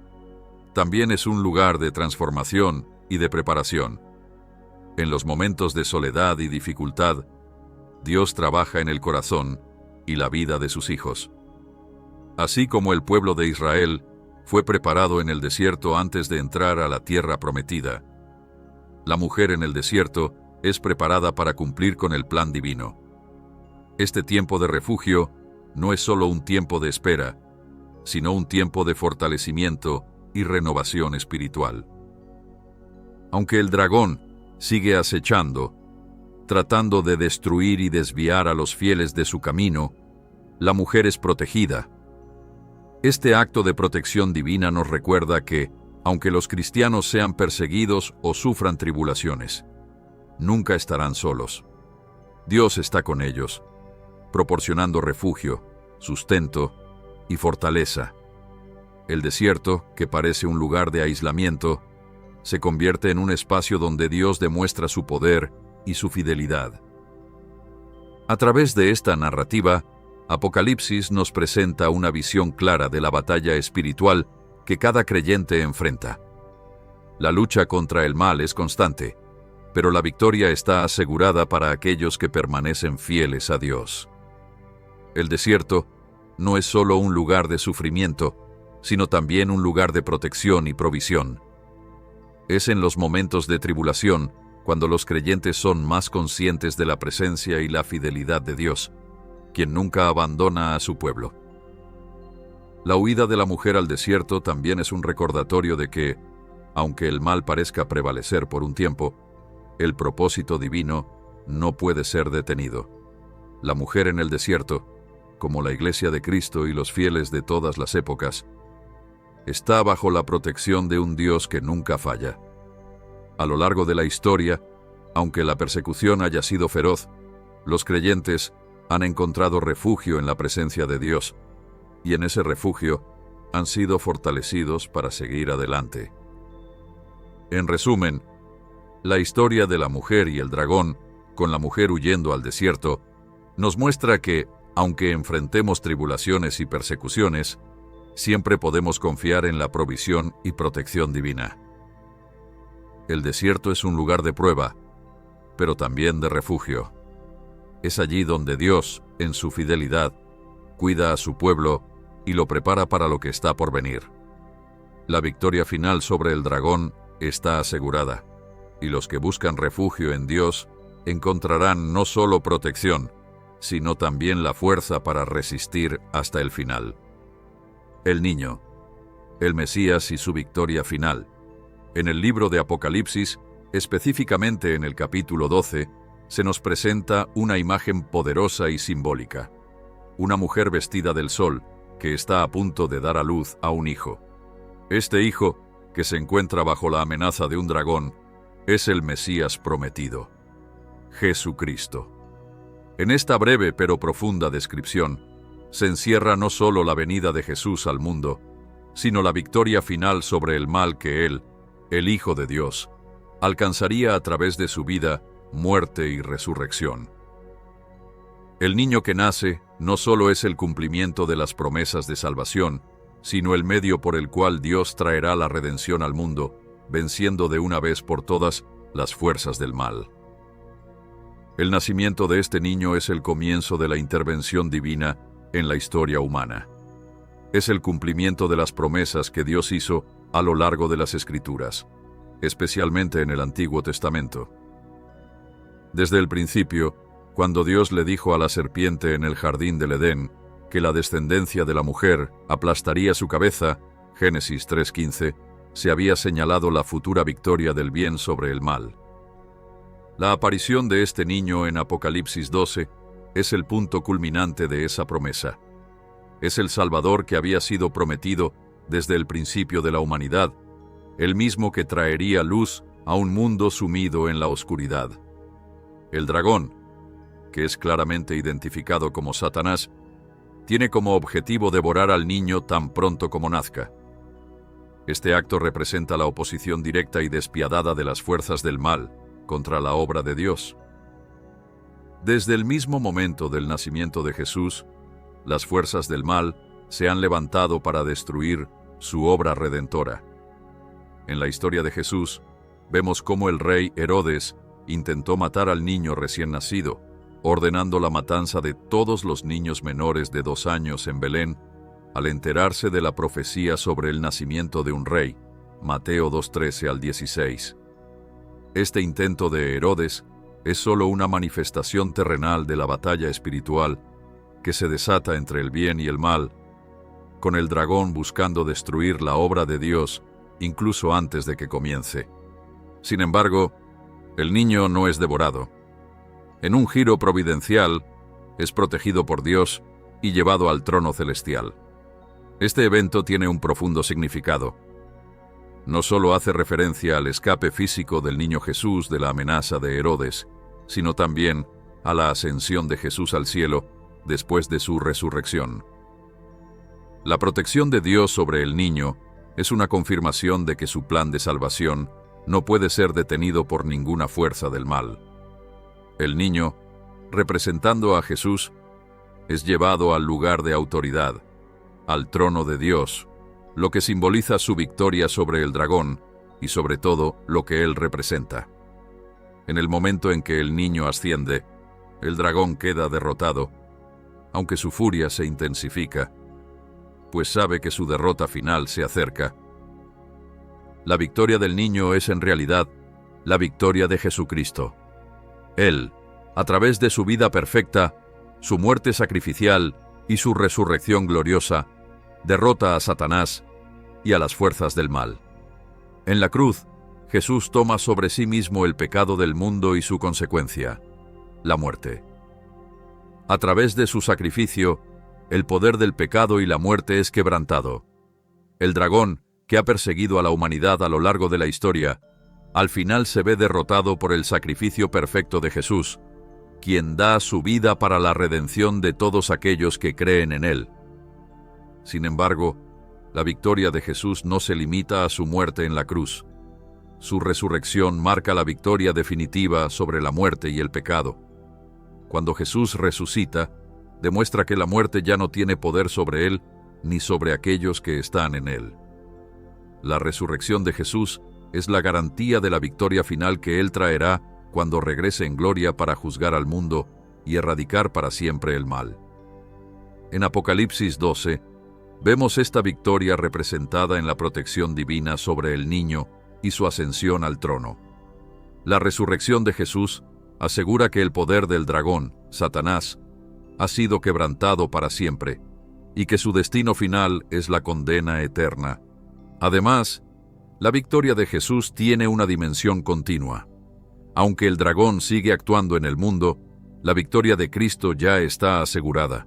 también es un lugar de transformación y de preparación. En los momentos de soledad y dificultad, Dios trabaja en el corazón y la vida de sus hijos. Así como el pueblo de Israel fue preparado en el desierto antes de entrar a la tierra prometida, la mujer en el desierto es preparada para cumplir con el plan divino. Este tiempo de refugio no es solo un tiempo de espera, sino un tiempo de fortalecimiento y renovación espiritual. Aunque el dragón sigue acechando, tratando de destruir y desviar a los fieles de su camino, la mujer es protegida. Este acto de protección divina nos recuerda que, aunque los cristianos sean perseguidos o sufran tribulaciones, nunca estarán solos. Dios está con ellos, proporcionando refugio, sustento y fortaleza. El desierto, que parece un lugar de aislamiento, se convierte en un espacio donde Dios demuestra su poder y su fidelidad. A través de esta narrativa, Apocalipsis nos presenta una visión clara de la batalla espiritual que cada creyente enfrenta. La lucha contra el mal es constante, pero la victoria está asegurada para aquellos que permanecen fieles a Dios. El desierto no es solo un lugar de sufrimiento, sino también un lugar de protección y provisión. Es en los momentos de tribulación cuando los creyentes son más conscientes de la presencia y la fidelidad de Dios, quien nunca abandona a su pueblo. La huida de la mujer al desierto también es un recordatorio de que, aunque el mal parezca prevalecer por un tiempo, el propósito divino no puede ser detenido. La mujer en el desierto, como la Iglesia de Cristo y los fieles de todas las épocas, está bajo la protección de un Dios que nunca falla. A lo largo de la historia, aunque la persecución haya sido feroz, los creyentes han encontrado refugio en la presencia de Dios, y en ese refugio han sido fortalecidos para seguir adelante. En resumen, la historia de la mujer y el dragón, con la mujer huyendo al desierto, nos muestra que, aunque enfrentemos tribulaciones y persecuciones, siempre podemos confiar en la provisión y protección divina. El desierto es un lugar de prueba, pero también de refugio. Es allí donde Dios, en su fidelidad, cuida a su pueblo y lo prepara para lo que está por venir. La victoria final sobre el dragón está asegurada, y los que buscan refugio en Dios encontrarán no solo protección, sino también la fuerza para resistir hasta el final. El niño, el Mesías y su victoria final. En el libro de Apocalipsis, específicamente en el capítulo 12, se nos presenta una imagen poderosa y simbólica. Una mujer vestida del sol que está a punto de dar a luz a un hijo. Este hijo, que se encuentra bajo la amenaza de un dragón, es el Mesías prometido, Jesucristo. En esta breve pero profunda descripción, se encierra no solo la venida de Jesús al mundo, sino la victoria final sobre el mal que Él, el Hijo de Dios, alcanzaría a través de su vida, muerte y resurrección. El niño que nace no solo es el cumplimiento de las promesas de salvación, sino el medio por el cual Dios traerá la redención al mundo, venciendo de una vez por todas las fuerzas del mal. El nacimiento de este niño es el comienzo de la intervención divina en la historia humana. Es el cumplimiento de las promesas que Dios hizo a lo largo de las Escrituras, especialmente en el Antiguo Testamento. Desde el principio, cuando Dios le dijo a la serpiente en el jardín del Edén que la descendencia de la mujer aplastaría su cabeza, Génesis 3:15, se había señalado la futura victoria del bien sobre el mal. La aparición de este niño en Apocalipsis 12 es el punto culminante de esa promesa. Es el Salvador que había sido prometido desde el principio de la humanidad, el mismo que traería luz a un mundo sumido en la oscuridad. El dragón, que es claramente identificado como Satanás, tiene como objetivo devorar al niño tan pronto como nazca. Este acto representa la oposición directa y despiadada de las fuerzas del mal contra la obra de Dios. Desde el mismo momento del nacimiento de Jesús, las fuerzas del mal se han levantado para destruir su obra redentora. En la historia de Jesús, vemos cómo el rey Herodes intentó matar al niño recién nacido, ordenando la matanza de todos los niños menores de 2 años en Belén, al enterarse de la profecía sobre el nacimiento de un rey, Mateo 2:13 al 16. Este intento de Herodes es solo una manifestación terrenal de la batalla espiritual que se desata entre el bien y el mal, con el dragón buscando destruir la obra de Dios incluso antes de que comience. Sin embargo, el niño no es devorado. En un giro providencial, es protegido por Dios y llevado al trono celestial. Este evento tiene un profundo significado. No solo hace referencia al escape físico del niño Jesús de la amenaza de Herodes, sino también a la ascensión de Jesús al cielo después de su resurrección. La protección de Dios sobre el niño es una confirmación de que su plan de salvación no puede ser detenido por ninguna fuerza del mal. El niño, representando a Jesús, es llevado al lugar de autoridad, al trono de Dios, lo que simboliza su victoria sobre el dragón y sobre todo lo que él representa. En el momento en que el niño asciende, el dragón queda derrotado, aunque su furia se intensifica, pues sabe que su derrota final se acerca. La victoria del niño es en realidad la victoria de Jesucristo. Él, a través de su vida perfecta, su muerte sacrificial y su resurrección gloriosa, derrota a Satanás y a las fuerzas del mal. En la cruz, Jesús toma sobre sí mismo el pecado del mundo y su consecuencia, la muerte. A través de su sacrificio, el poder del pecado y la muerte es quebrantado. El dragón, que ha perseguido a la humanidad a lo largo de la historia, al final se ve derrotado por el sacrificio perfecto de Jesús, quien da su vida para la redención de todos aquellos que creen en Él. Sin embargo, la victoria de Jesús no se limita a su muerte en la cruz. Su resurrección marca la victoria definitiva sobre la muerte y el pecado. Cuando Jesús resucita, demuestra que la muerte ya no tiene poder sobre Él ni sobre aquellos que están en Él. La resurrección de Jesús es la garantía de la victoria final que Él traerá cuando regrese en gloria para juzgar al mundo y erradicar para siempre el mal. En Apocalipsis 12, vemos esta victoria representada en la protección divina sobre el niño y su ascensión al trono. La resurrección de Jesús asegura que el poder del dragón, Satanás, ha sido quebrantado para siempre y que su destino final es la condena eterna. Además, la victoria de Jesús tiene una dimensión continua. Aunque el dragón sigue actuando en el mundo, la victoria de Cristo ya está asegurada.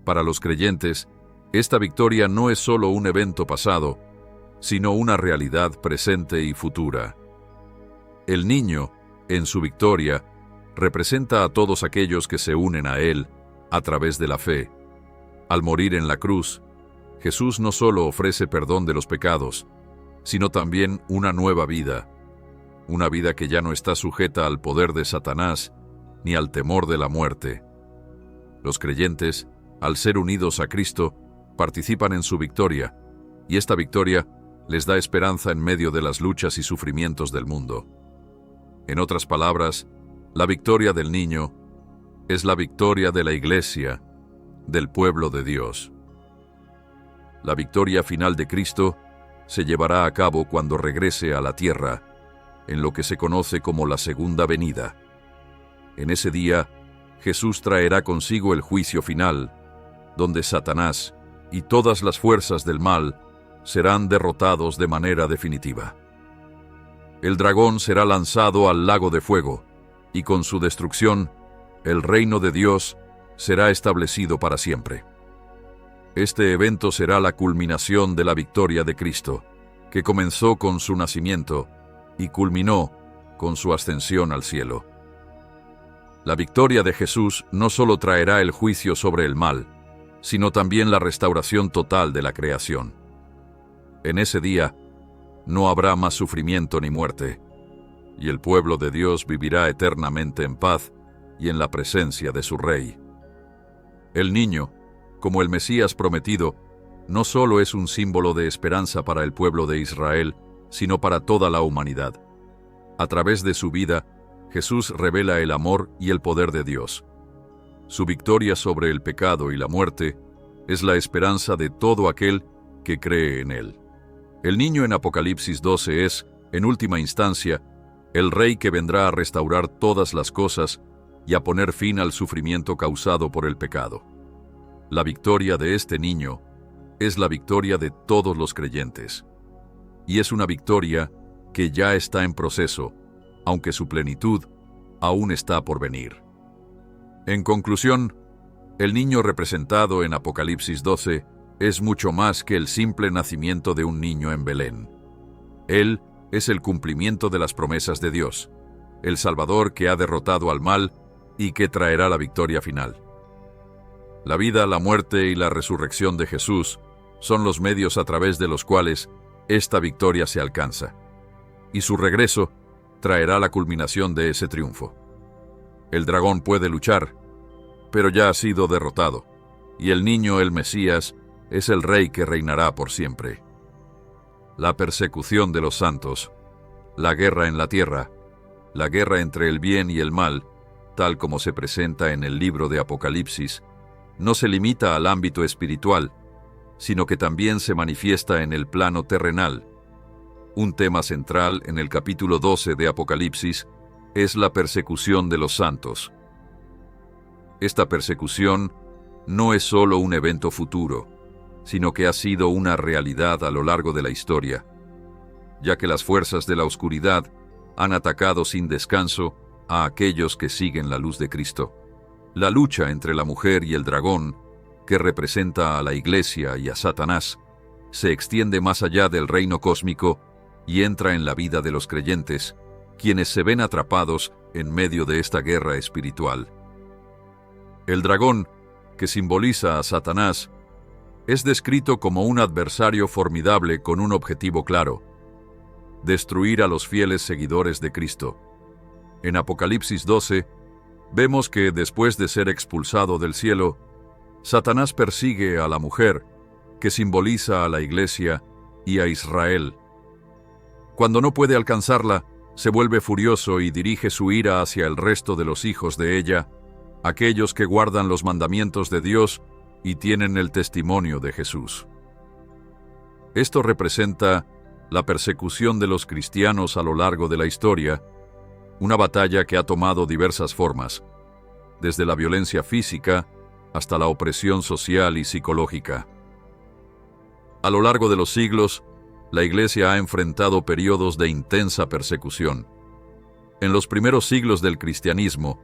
Para los creyentes, esta victoria no es solo un evento pasado, sino una realidad presente y futura. El niño, en su victoria, representa a todos aquellos que se unen a Él a través de la fe. Al morir en la cruz, Jesús no solo ofrece perdón de los pecados, sino también una nueva vida, una vida que ya no está sujeta al poder de Satanás ni al temor de la muerte. Los creyentes, al ser unidos a Cristo, participan en su victoria, y esta victoria les da esperanza en medio de las luchas y sufrimientos del mundo. En otras palabras, la victoria del niño es la victoria de la Iglesia, del pueblo de Dios. La victoria final de Cristo se llevará a cabo cuando regrese a la tierra, en lo que se conoce como la segunda venida. En ese día, Jesús traerá consigo el juicio final, donde Satanás y todas las fuerzas del mal serán derrotados de manera definitiva. El dragón será lanzado al lago de fuego, y con su destrucción, el reino de Dios será establecido para siempre. Este evento será la culminación de la victoria de Cristo, que comenzó con su nacimiento y culminó con su ascensión al cielo. La victoria de Jesús no solo traerá el juicio sobre el mal, sino también la restauración total de la creación. En ese día, no habrá más sufrimiento ni muerte, y el pueblo de Dios vivirá eternamente en paz y en la presencia de su Rey. El niño, como el Mesías prometido, no solo es un símbolo de esperanza para el pueblo de Israel, sino para toda la humanidad. A través de su vida, Jesús revela el amor y el poder de Dios. Su victoria sobre el pecado y la muerte es la esperanza de todo aquel que cree en Él. El niño en Apocalipsis 12 es, en última instancia, el Rey que vendrá a restaurar todas las cosas y a poner fin al sufrimiento causado por el pecado. La victoria de este niño es la victoria de todos los creyentes. Y es una victoria que ya está en proceso, aunque su plenitud aún está por venir. En conclusión, el niño representado en Apocalipsis 12 es mucho más que el simple nacimiento de un niño en Belén. Él es el cumplimiento de las promesas de Dios, el Salvador que ha derrotado al mal y que traerá la victoria final. La vida, la muerte y la resurrección de Jesús son los medios a través de los cuales esta victoria se alcanza, y su regreso traerá la culminación de ese triunfo. El dragón puede luchar, pero ya ha sido derrotado, y el niño, el Mesías, es el Rey que reinará por siempre. La persecución de los santos, la guerra en la tierra, la guerra entre el bien y el mal, tal como se presenta en el libro de Apocalipsis, no se limita al ámbito espiritual, sino que también se manifiesta en el plano terrenal. Un tema central en el capítulo 12 de Apocalipsis es la persecución de los santos. Esta persecución no es solo un evento futuro, sino que ha sido una realidad a lo largo de la historia, ya que las fuerzas de la oscuridad han atacado sin descanso a aquellos que siguen la luz de Cristo. La lucha entre la mujer y el dragón, que representa a la Iglesia y a Satanás, se extiende más allá del reino cósmico y entra en la vida de los creyentes, quienes se ven atrapados en medio de esta guerra espiritual. El dragón, que simboliza a Satanás, es descrito como un adversario formidable con un objetivo claro: destruir a los fieles seguidores de Cristo. En Apocalipsis 12, vemos que después de ser expulsado del cielo, Satanás persigue a la mujer, que simboliza a la Iglesia y a Israel. Cuando no puede alcanzarla, se vuelve furioso y dirige su ira hacia el resto de los hijos de ella, aquellos que guardan los mandamientos de Dios y tienen el testimonio de Jesús. Esto representa la persecución de los cristianos a lo largo de la historia, una batalla que ha tomado diversas formas, desde la violencia física hasta la opresión social y psicológica. A lo largo de los siglos, la Iglesia ha enfrentado periodos de intensa persecución. En los primeros siglos del cristianismo,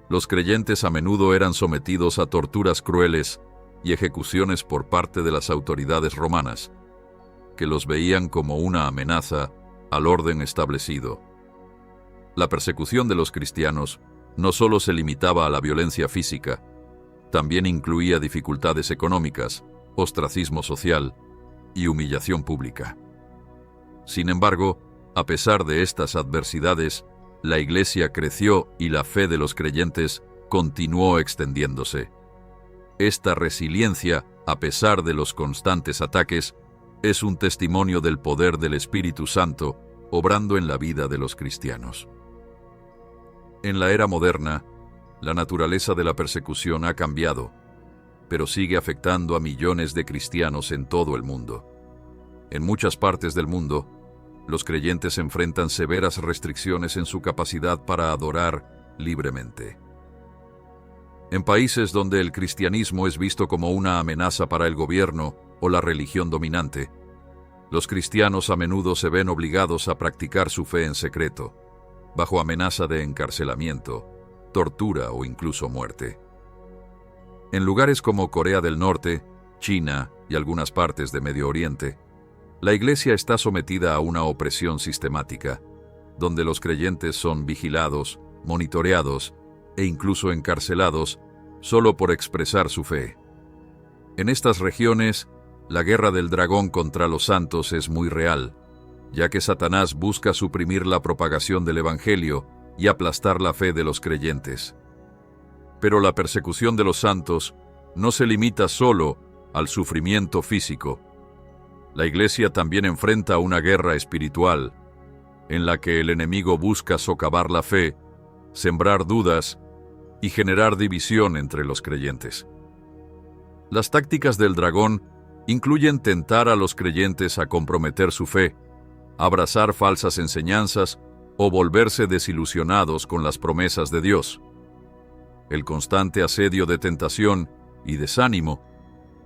los creyentes a menudo eran sometidos a torturas crueles y ejecuciones por parte de las autoridades romanas, que los veían como una amenaza al orden establecido. La persecución de los cristianos no solo se limitaba a la violencia física, también incluía dificultades económicas, ostracismo social y humillación pública. Sin embargo, a pesar de estas adversidades, la Iglesia creció y la fe de los creyentes continuó extendiéndose. Esta resiliencia, a pesar de los constantes ataques, es un testimonio del poder del Espíritu Santo obrando en la vida de los cristianos. En la era moderna, la naturaleza de la persecución ha cambiado, pero sigue afectando a millones de cristianos en todo el mundo. En muchas partes del mundo, los creyentes enfrentan severas restricciones en su capacidad para adorar libremente. En países donde el cristianismo es visto como una amenaza para el gobierno o la religión dominante, los cristianos a menudo se ven obligados a practicar su fe en secreto, bajo amenaza de encarcelamiento, tortura o incluso muerte. En lugares como Corea del Norte, China y algunas partes de Medio Oriente, la Iglesia está sometida a una opresión sistemática, donde los creyentes son vigilados, monitoreados e incluso encarcelados solo por expresar su fe. En estas regiones, la guerra del dragón contra los santos es muy real, ya que Satanás busca suprimir la propagación del Evangelio y aplastar la fe de los creyentes. Pero la persecución de los santos no se limita solo al sufrimiento físico. La Iglesia también enfrenta una guerra espiritual, en la que el enemigo busca socavar la fe, sembrar dudas y generar división entre los creyentes. Las tácticas del dragón incluyen tentar a los creyentes a comprometer su fe, abrazar falsas enseñanzas o volverse desilusionados con las promesas de Dios. El constante asedio de tentación y desánimo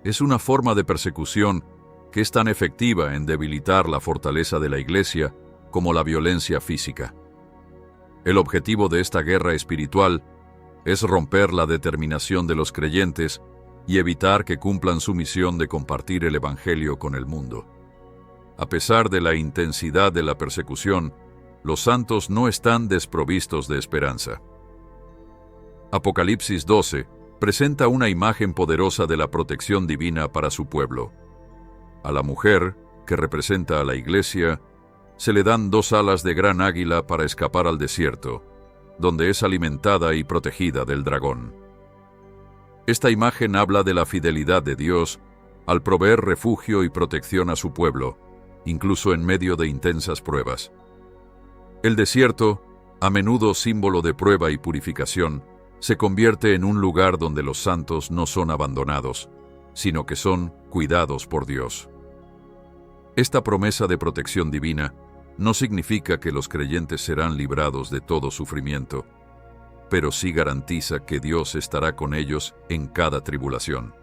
es una forma de persecución que es tan efectiva en debilitar la fortaleza de la Iglesia como la violencia física. El objetivo de esta guerra espiritual es romper la determinación de los creyentes y evitar que cumplan su misión de compartir el Evangelio con el mundo. A pesar de la intensidad de la persecución, los santos no están desprovistos de esperanza. Apocalipsis 12 presenta una imagen poderosa de la protección divina para su pueblo. A la mujer, que representa a la Iglesia, se le dan 2 alas de gran águila para escapar al desierto, donde es alimentada y protegida del dragón. Esta imagen habla de la fidelidad de Dios al proveer refugio y protección a su pueblo, incluso en medio de intensas pruebas. El desierto, a menudo símbolo de prueba y purificación, se convierte en un lugar donde los santos no son abandonados, sino que son cuidados por Dios. Esta promesa de protección divina no significa que los creyentes serán librados de todo sufrimiento, pero sí garantiza que Dios estará con ellos en cada tribulación.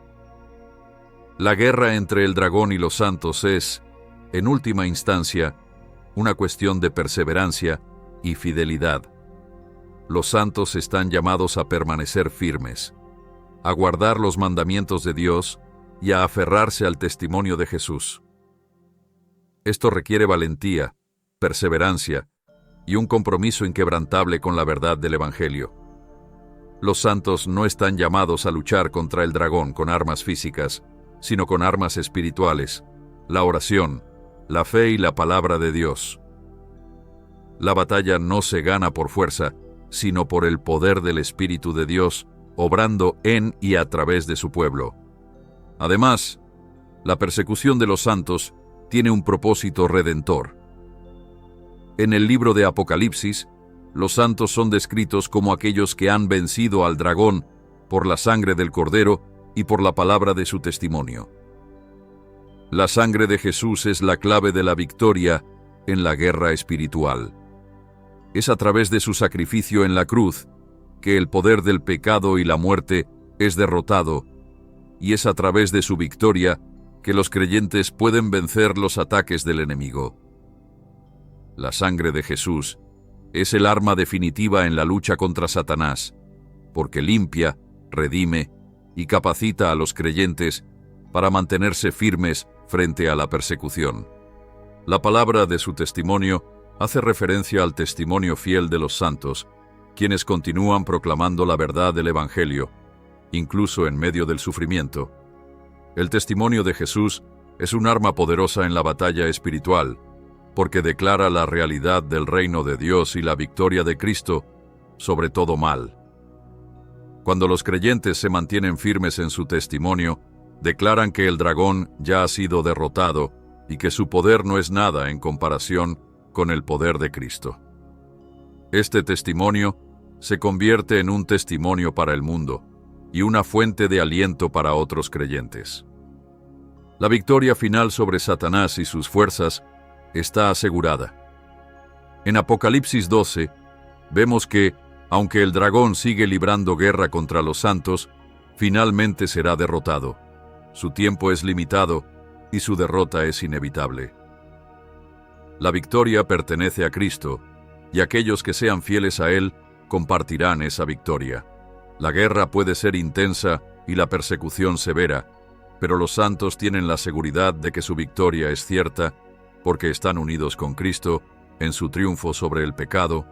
La guerra entre el dragón y los santos es, en última instancia, una cuestión de perseverancia y fidelidad. Los santos están llamados a permanecer firmes, a guardar los mandamientos de Dios y a aferrarse al testimonio de Jesús. Esto requiere valentía, perseverancia y un compromiso inquebrantable con la verdad del Evangelio. Los santos no están llamados a luchar contra el dragón con armas físicas, sino con armas espirituales, la oración, la fe y la palabra de Dios. La batalla no se gana por fuerza, sino por el poder del Espíritu de Dios, obrando en y a través de su pueblo. Además, la persecución de los santos tiene un propósito redentor. En el libro de Apocalipsis, los santos son descritos como aquellos que han vencido al dragón por la sangre del Cordero y por la palabra de su testimonio. La sangre de Jesús es la clave de la victoria en la guerra espiritual. Es a través de su sacrificio en la cruz que el poder del pecado y la muerte es derrotado, y es a través de su victoria que los creyentes pueden vencer los ataques del enemigo. La sangre de Jesús es el arma definitiva en la lucha contra Satanás, porque limpia, redime y capacita a los creyentes para mantenerse firmes frente a la persecución. La palabra de su testimonio hace referencia al testimonio fiel de los santos, quienes continúan proclamando la verdad del Evangelio, incluso en medio del sufrimiento. El testimonio de Jesús es un arma poderosa en la batalla espiritual, porque declara la realidad del reino de Dios y la victoria de Cristo sobre todo mal. Cuando los creyentes se mantienen firmes en su testimonio, declaran que el dragón ya ha sido derrotado y que su poder no es nada en comparación con el poder de Cristo. Este testimonio se convierte en un testimonio para el mundo y una fuente de aliento para otros creyentes. La victoria final sobre Satanás y sus fuerzas está asegurada. En Apocalipsis 12, vemos que, aunque el dragón sigue librando guerra contra los santos, finalmente será derrotado. Su tiempo es limitado y su derrota es inevitable. La victoria pertenece a Cristo, y aquellos que sean fieles a Él compartirán esa victoria. La guerra puede ser intensa y la persecución severa, pero los santos tienen la seguridad de que su victoria es cierta porque están unidos con Cristo en su triunfo sobre el pecado,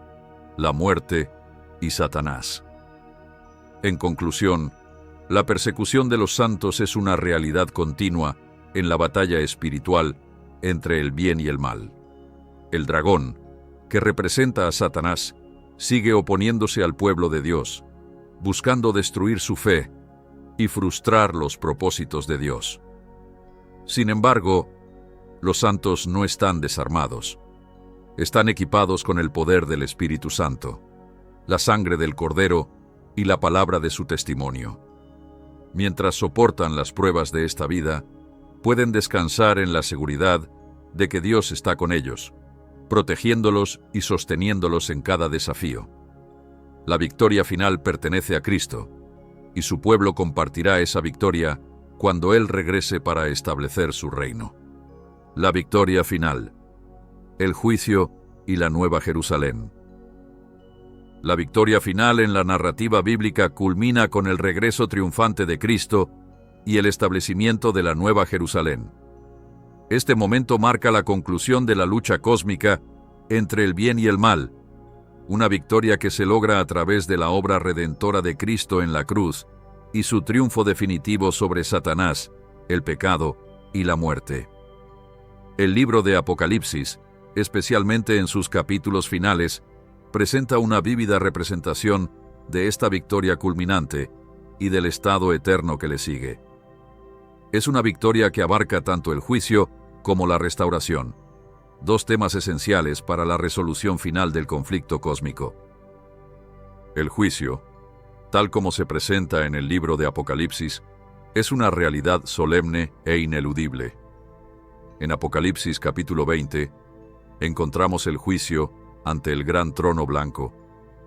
la muerte y Satanás. En conclusión, la persecución de los santos es una realidad continua en la batalla espiritual entre el bien y el mal. El dragón, que representa a Satanás, sigue oponiéndose al pueblo de Dios, buscando destruir su fe y frustrar los propósitos de Dios. Sin embargo, los santos no están desarmados. Están equipados con el poder del Espíritu Santo, la sangre del Cordero y la palabra de su testimonio. Mientras soportan las pruebas de esta vida, pueden descansar en la seguridad de que Dios está con ellos, protegiéndolos y sosteniéndolos en cada desafío. La victoria final pertenece a Cristo, y su pueblo compartirá esa victoria cuando Él regrese para establecer su reino. La victoria final, el juicio y la Nueva Jerusalén. La victoria final en la narrativa bíblica culmina con el regreso triunfante de Cristo y el establecimiento de la Nueva Jerusalén. Este momento marca la conclusión de la lucha cósmica entre el bien y el mal, una victoria que se logra a través de la obra redentora de Cristo en la cruz y su triunfo definitivo sobre Satanás, el pecado y la muerte. El libro de Apocalipsis, especialmente en sus capítulos finales, presenta una vívida representación de esta victoria culminante y del estado eterno que le sigue. Es una victoria que abarca tanto el juicio como la restauración, dos temas esenciales para la resolución final del conflicto cósmico. El juicio, tal como se presenta en el libro de Apocalipsis, es una realidad solemne e ineludible. En Apocalipsis capítulo 20, encontramos el juicio ante el gran trono blanco,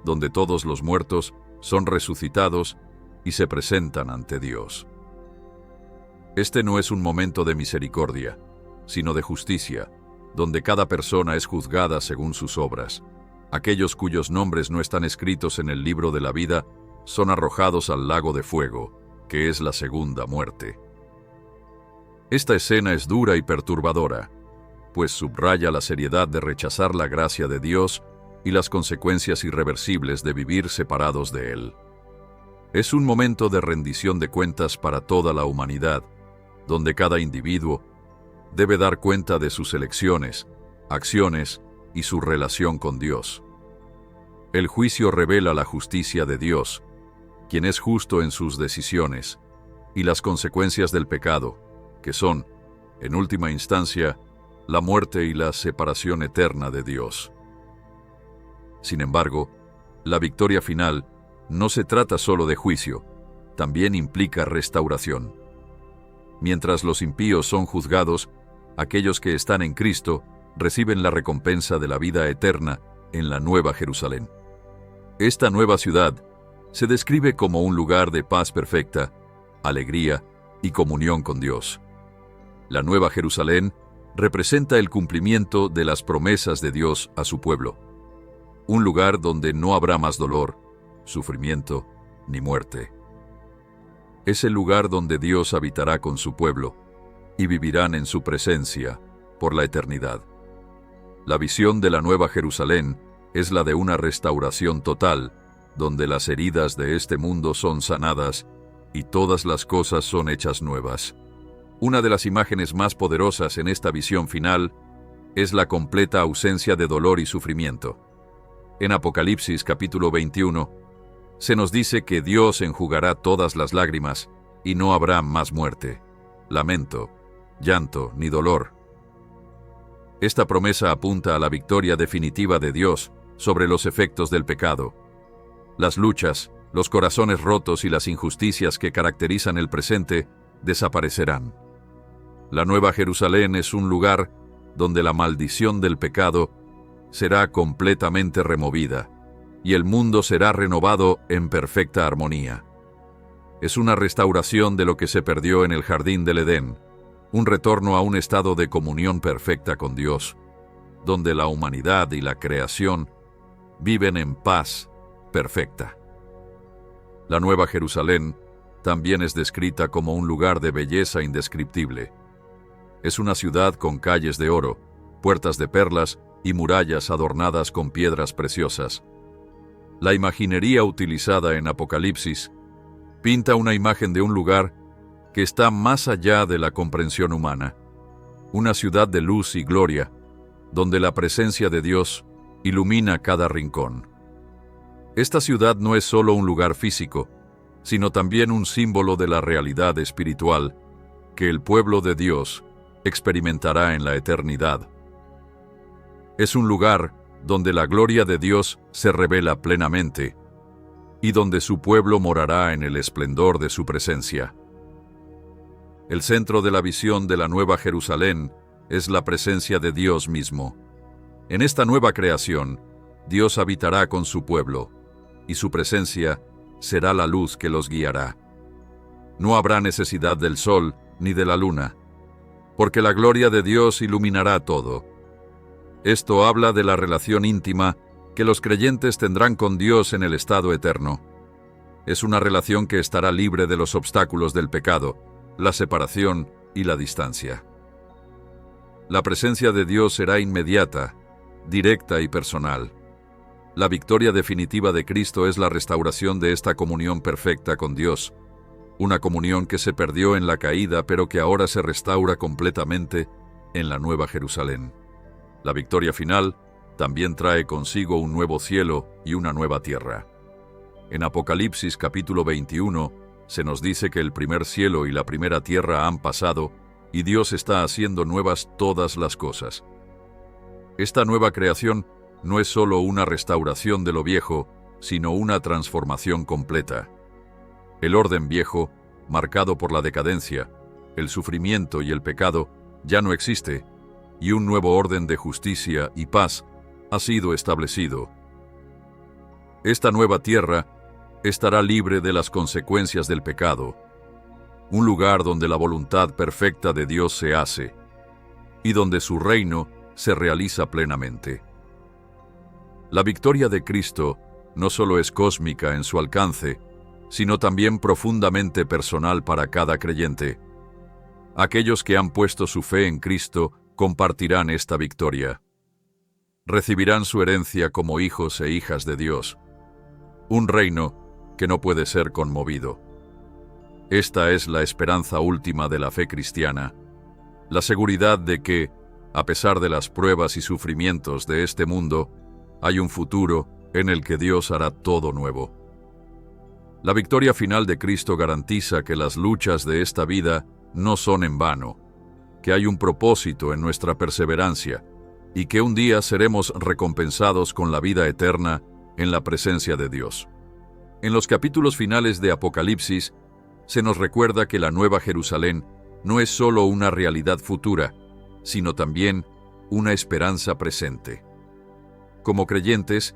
donde todos los muertos son resucitados y se presentan ante Dios. Este no es un momento de misericordia, sino de justicia, donde cada persona es juzgada según sus obras. Aquellos cuyos nombres no están escritos en el libro de la vida son arrojados al lago de fuego, que es la segunda muerte. Esta escena es dura y perturbadora, pues subraya la seriedad de rechazar la gracia de Dios y las consecuencias irreversibles de vivir separados de Él. Es un momento de rendición de cuentas para toda la humanidad, donde cada individuo debe dar cuenta de sus elecciones, acciones y su relación con Dios. El juicio revela la justicia de Dios, quien es justo en sus decisiones, y las consecuencias del pecado, que son, en última instancia, la muerte y la separación eterna de Dios. Sin embargo, la victoria final no se trata solo de juicio, también implica restauración. Mientras los impíos son juzgados, aquellos que están en Cristo reciben la recompensa de la vida eterna en la Nueva Jerusalén. Esta nueva ciudad se describe como un lugar de paz perfecta, alegría y comunión con Dios. La Nueva Jerusalén representa el cumplimiento de las promesas de Dios a su pueblo. Un lugar donde no habrá más dolor, sufrimiento ni muerte. Es el lugar donde Dios habitará con su pueblo y vivirán en su presencia por la eternidad. La visión de la Nueva Jerusalén es la de una restauración total, donde las heridas de este mundo son sanadas y todas las cosas son hechas nuevas. Una de las imágenes más poderosas en esta visión final es la completa ausencia de dolor y sufrimiento. En Apocalipsis capítulo 21, se nos dice que Dios enjugará todas las lágrimas y no habrá más muerte, lamento, llanto ni dolor. Esta promesa apunta a la victoria definitiva de Dios sobre los efectos del pecado. Las luchas, los corazones rotos y las injusticias que caracterizan el presente desaparecerán. La Nueva Jerusalén es un lugar donde la maldición del pecado será completamente removida y el mundo será renovado en perfecta armonía. Es una restauración de lo que se perdió en el jardín del Edén, un retorno a un estado de comunión perfecta con Dios, donde la humanidad y la creación viven en paz perfecta. La Nueva Jerusalén también es descrita como un lugar de belleza indescriptible. Es una ciudad con calles de oro, puertas de perlas y murallas adornadas con piedras preciosas. La imaginería utilizada en Apocalipsis pinta una imagen de un lugar que está más allá de la comprensión humana, una ciudad de luz y gloria, donde la presencia de Dios ilumina cada rincón. Esta ciudad no es solo un lugar físico, sino también un símbolo de la realidad espiritual que el pueblo de Dios experimentará en la eternidad. Es un lugar donde la gloria de Dios se revela plenamente y donde su pueblo morará en el esplendor de su presencia. El centro de la visión de la Nueva Jerusalén es la presencia de Dios mismo. En esta nueva creación, Dios habitará con su pueblo, y su presencia será la luz que los guiará. No habrá necesidad del sol ni de la luna, porque la gloria de Dios iluminará todo. Esto habla de la relación íntima que los creyentes tendrán con Dios en el estado eterno. Es una relación que estará libre de los obstáculos del pecado, la separación y la distancia. La presencia de Dios será inmediata, directa y personal. La victoria definitiva de Cristo es la restauración de esta comunión perfecta con Dios, una comunión que se perdió en la caída pero que ahora se restaura completamente en la Nueva Jerusalén. La victoria final también trae consigo un nuevo cielo y una nueva tierra. En Apocalipsis capítulo 21 se nos dice que el primer cielo y la primera tierra han pasado y Dios está haciendo nuevas todas las cosas. Esta nueva creación no es solo una restauración de lo viejo, sino una transformación completa. El orden viejo, marcado por la decadencia, el sufrimiento y el pecado, ya no existe, y un nuevo orden de justicia y paz ha sido establecido. Esta nueva tierra estará libre de las consecuencias del pecado, un lugar donde la voluntad perfecta de Dios se hace, y donde su reino se realiza plenamente. La victoria de Cristo no solo es cósmica en su alcance, sino también profundamente personal para cada creyente. Aquellos que han puesto su fe en Cristo compartirán esta victoria. Recibirán su herencia como hijos e hijas de Dios, un reino que no puede ser conmovido. Esta es la esperanza última de la fe cristiana, la seguridad de que, a pesar de las pruebas y sufrimientos de este mundo, hay un futuro en el que Dios hará todo nuevo. La victoria final de Cristo garantiza que las luchas de esta vida no son en vano, que hay un propósito en nuestra perseverancia y que un día seremos recompensados con la vida eterna en la presencia de Dios. En los capítulos finales de Apocalipsis, se nos recuerda que la Nueva Jerusalén no es solo una realidad futura, sino también una esperanza presente. Como creyentes,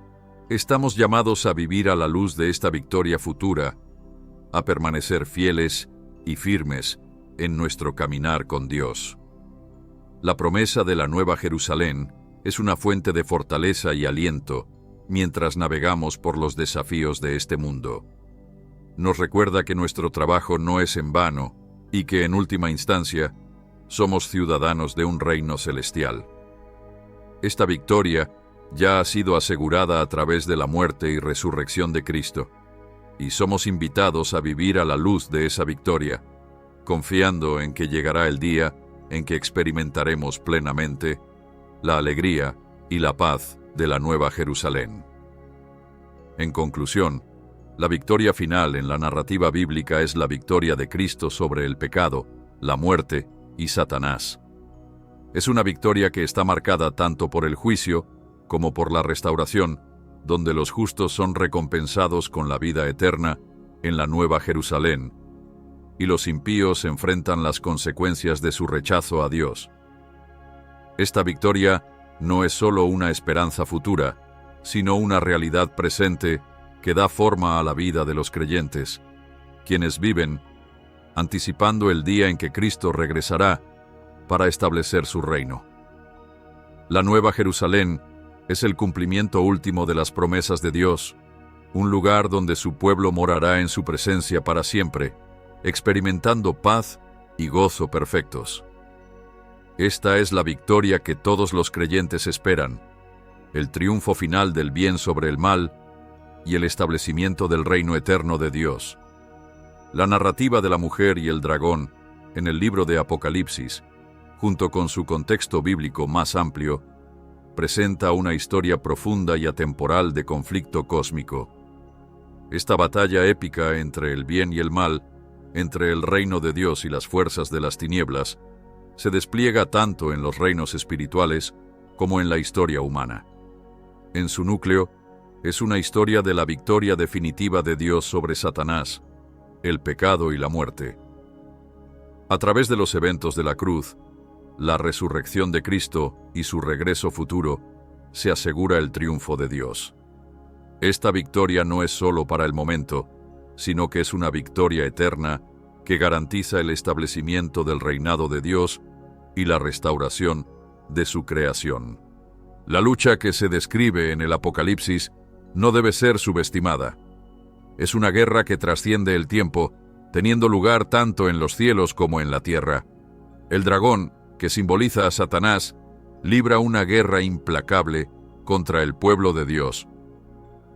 estamos llamados a vivir a la luz de esta victoria futura, a permanecer fieles y firmes en nuestro caminar con Dios. La promesa de la Nueva Jerusalén es una fuente de fortaleza y aliento mientras navegamos por los desafíos de este mundo. Nos recuerda que nuestro trabajo no es en vano y que, en última instancia, somos ciudadanos de un reino celestial. Esta victoria ya ha sido asegurada a través de la muerte y resurrección de Cristo, y somos invitados a vivir a la luz de esa victoria, confiando en que llegará el día en que experimentaremos plenamente la alegría y la paz de la Nueva Jerusalén. En conclusión, la victoria final en la narrativa bíblica es la victoria de Cristo sobre el pecado, la muerte y Satanás. Es una victoria que está marcada tanto por el juicio como por la restauración, donde los justos son recompensados con la vida eterna en la Nueva Jerusalén, y los impíos enfrentan las consecuencias de su rechazo a Dios. Esta victoria no es solo una esperanza futura, sino una realidad presente que da forma a la vida de los creyentes, quienes viven anticipando el día en que Cristo regresará para establecer su reino. La Nueva Jerusalén es el cumplimiento último de las promesas de Dios, un lugar donde su pueblo morará en su presencia para siempre, experimentando paz y gozo perfectos. Esta es la victoria que todos los creyentes esperan, el triunfo final del bien sobre el mal y el establecimiento del reino eterno de Dios. La narrativa de la mujer y el dragón en el libro de Apocalipsis, junto con su contexto bíblico más amplio, presenta una historia profunda y atemporal de conflicto cósmico. Esta batalla épica entre el bien y el mal, entre el reino de Dios y las fuerzas de las tinieblas, se despliega tanto en los reinos espirituales como en la historia humana. En su núcleo, es una historia de la victoria definitiva de Dios sobre Satanás, el pecado y la muerte. A través de los eventos de la cruz, la resurrección de Cristo y su regreso futuro, se asegura el triunfo de Dios. Esta victoria no es solo para el momento, sino que es una victoria eterna que garantiza el establecimiento del reinado de Dios y la restauración de su creación. La lucha que se describe en el Apocalipsis no debe ser subestimada. Es una guerra que trasciende el tiempo, teniendo lugar tanto en los cielos como en la tierra. El dragón, que simboliza a Satanás, libra una guerra implacable contra el pueblo de Dios,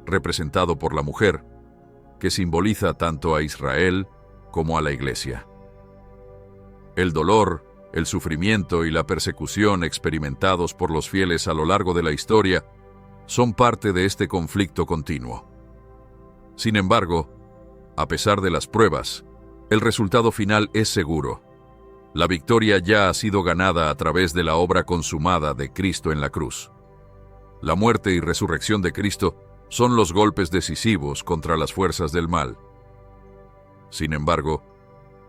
representado por la mujer, que simboliza tanto a Israel como a la Iglesia. El dolor, el sufrimiento y la persecución experimentados por los fieles a lo largo de la historia son parte de este conflicto continuo. Sin embargo, a pesar de las pruebas, el resultado final es seguro. La victoria ya ha sido ganada a través de la obra consumada de Cristo en la cruz. La muerte y resurrección de Cristo son los golpes decisivos contra las fuerzas del mal. Sin embargo,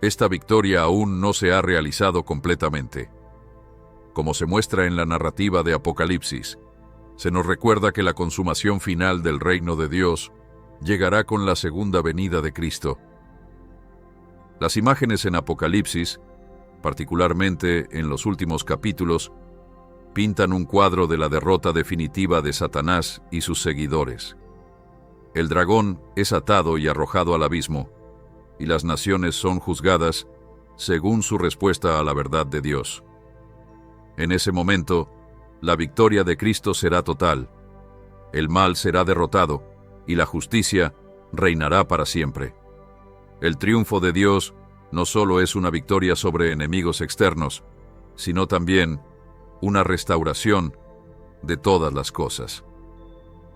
esta victoria aún no se ha realizado completamente. Como se muestra en la narrativa de Apocalipsis, se nos recuerda que la consumación final del reino de Dios llegará con la segunda venida de Cristo. Las imágenes en Apocalipsis, particularmente en los últimos capítulos, pintan un cuadro de la derrota definitiva de Satanás y sus seguidores. El dragón es atado y arrojado al abismo, y las naciones son juzgadas según su respuesta a la verdad de Dios. En ese momento, la victoria de Cristo será total, el mal será derrotado, y la justicia reinará para siempre. El triunfo de Dios no solo es una victoria sobre enemigos externos, sino también una restauración de todas las cosas.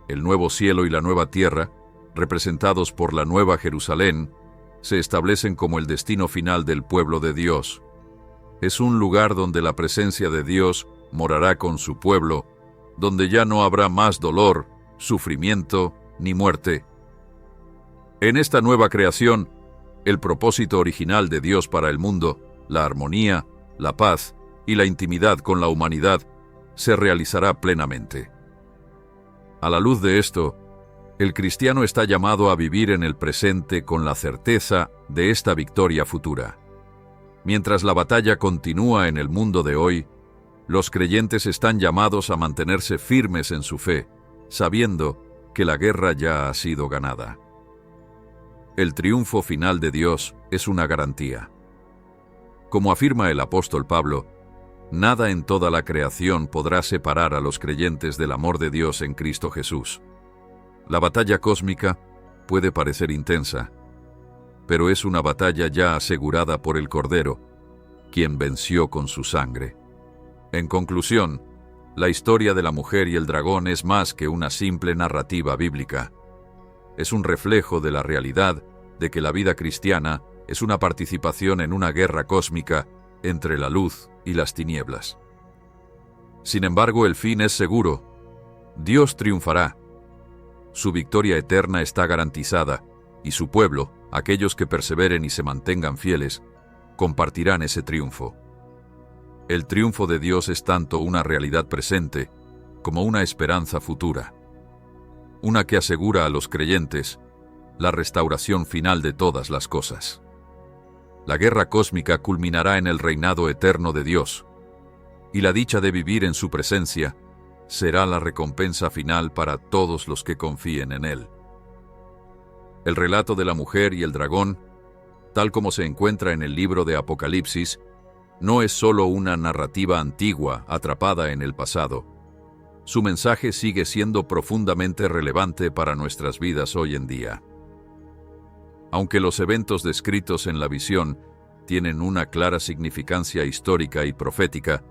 El nuevo cielo y la nueva tierra, representados por la Nueva Jerusalén, se establecen como el destino final del pueblo de Dios. Es un lugar donde la presencia de Dios morará con su pueblo, donde ya no habrá más dolor, sufrimiento ni muerte. En esta nueva creación, el propósito original de Dios para el mundo, la armonía, la paz y la intimidad con la humanidad, se realizará plenamente. A la luz de esto, el cristiano está llamado a vivir en el presente con la certeza de esta victoria futura. Mientras la batalla continúa en el mundo de hoy, los creyentes están llamados a mantenerse firmes en su fe, sabiendo que la guerra ya ha sido ganada. El triunfo final de Dios es una garantía. Como afirma el apóstol Pablo, nada en toda la creación podrá separar a los creyentes del amor de Dios en Cristo Jesús. La batalla cósmica puede parecer intensa, pero es una batalla ya asegurada por el Cordero, quien venció con su sangre. En conclusión, la historia de la mujer y el dragón es más que una simple narrativa bíblica. Es un reflejo de la realidad de que la vida cristiana es una participación en una guerra cósmica entre la luz y las tinieblas. Sin embargo, el fin es seguro. Dios triunfará. Su victoria eterna está garantizada, y su pueblo, aquellos que perseveren y se mantengan fieles, compartirán ese triunfo. El triunfo de Dios es tanto una realidad presente como una esperanza futura, una que asegura a los creyentes la restauración final de todas las cosas. La guerra cósmica culminará en el reinado eterno de Dios, y la dicha de vivir en su presencia será la recompensa final para todos los que confíen en Él. El relato de la mujer y el dragón, tal como se encuentra en el libro de Apocalipsis, no es solo una narrativa antigua atrapada en el pasado. Su mensaje sigue siendo profundamente relevante para nuestras vidas hoy en día. Aunque los eventos descritos en la visión tienen una clara significancia histórica y profética,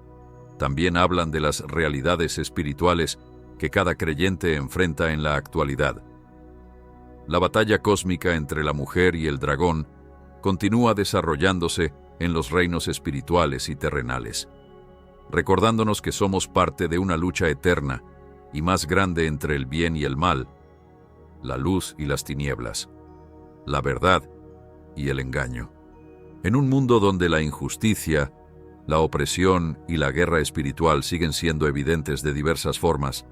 también hablan de las realidades espirituales que cada creyente enfrenta en la actualidad. La batalla cósmica entre la mujer y el dragón continúa desarrollándose en los reinos espirituales y terrenales, recordándonos que somos parte de una lucha eterna y más grande entre el bien y el mal, la luz y las tinieblas, la verdad y el engaño. En un mundo donde la injusticia, la opresión y la guerra espiritual siguen siendo evidentes de diversas formas,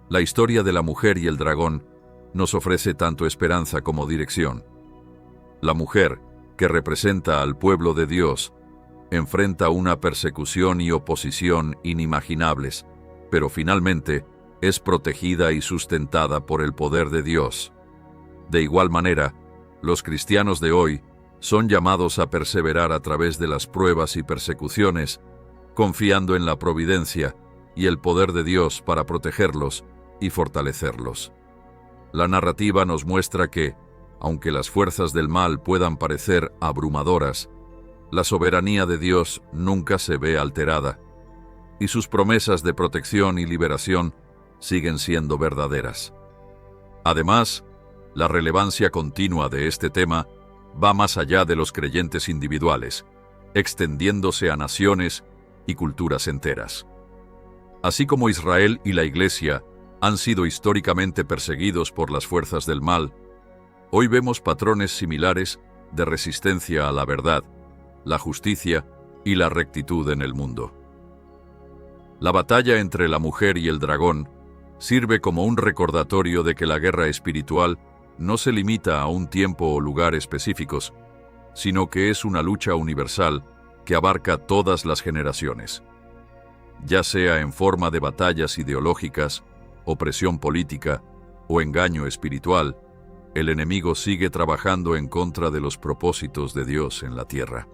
la historia de la mujer y el dragón nos ofrece tanto esperanza como dirección. La mujer, que representa al pueblo de Dios, enfrenta una persecución y oposición inimaginables, pero finalmente es protegida y sustentada por el poder de Dios. De igual manera, los cristianos de hoy son llamados a perseverar a través de las pruebas y persecuciones, confiando en la providencia y el poder de Dios para protegerlos y fortalecerlos. La narrativa nos muestra que, aunque las fuerzas del mal puedan parecer abrumadoras, la soberanía de Dios nunca se ve alterada, y sus promesas de protección y liberación siguen siendo verdaderas. Además, la relevancia continua de este tema va más allá de los creyentes individuales, extendiéndose a naciones y culturas enteras. Así como Israel y la Iglesia han sido históricamente perseguidos por las fuerzas del mal, hoy vemos patrones similares de resistencia a la verdad, la justicia y la rectitud en el mundo. La batalla entre la mujer y el dragón sirve como un recordatorio de que la guerra espiritual no se limita a un tiempo o lugar específicos, sino que es una lucha universal que abarca todas las generaciones. ya sea en forma de batallas ideológicas, opresión política o engaño espiritual, el enemigo sigue trabajando en contra de los propósitos de Dios en la tierra.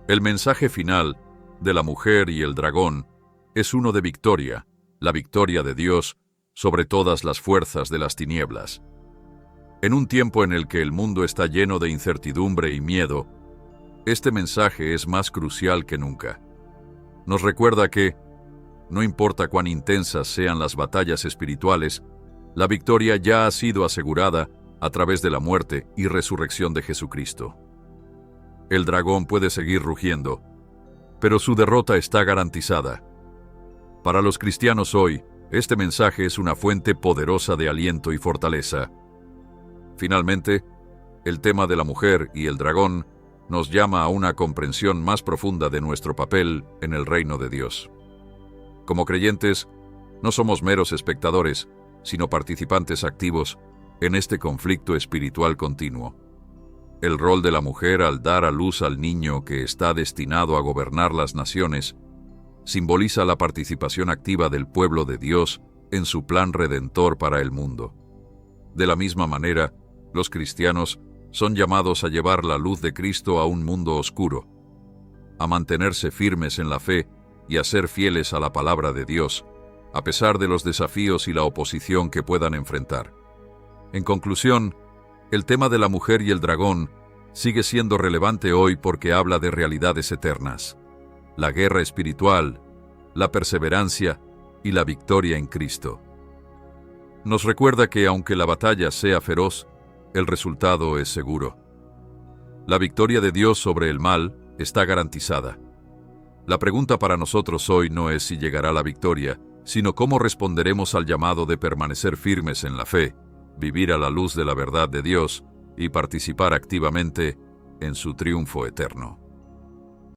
El mensaje final de la mujer y el dragón es uno de victoria, la victoria de Dios sobre todas las fuerzas de las tinieblas. En un tiempo en el que el mundo está lleno de incertidumbre y miedo, este mensaje es más crucial que nunca. Nos recuerda que, no importa cuán intensas sean las batallas espirituales, la victoria ya ha sido asegurada a través de la muerte y resurrección de Jesucristo. El dragón puede seguir rugiendo, pero su derrota está garantizada. Para los cristianos hoy, este mensaje es una fuente poderosa de aliento y fortaleza. Finalmente, el tema de la mujer y el dragón nos llama a una comprensión más profunda de nuestro papel en el reino de Dios. Como creyentes, no somos meros espectadores, sino participantes activos en este conflicto espiritual continuo. El rol de la mujer al dar a luz al niño que está destinado a gobernar las naciones simboliza la participación activa del pueblo de Dios en su plan redentor para el mundo. De la misma manera, los cristianos son llamados a llevar la luz de Cristo a un mundo oscuro, a mantenerse firmes en la fe y a ser fieles a la palabra de Dios, a pesar de los desafíos y la oposición que puedan enfrentar. En conclusión, el tema de la mujer y el dragón sigue siendo relevante hoy porque habla de realidades eternas: la guerra espiritual, la perseverancia y la victoria en Cristo. Nos recuerda que aunque la batalla sea feroz, el resultado es seguro. La victoria de Dios sobre el mal está garantizada. La pregunta para nosotros hoy no es si llegará la victoria, sino cómo responderemos al llamado de permanecer firmes en la fe, vivir a la luz de la verdad de Dios y participar activamente en su triunfo eterno.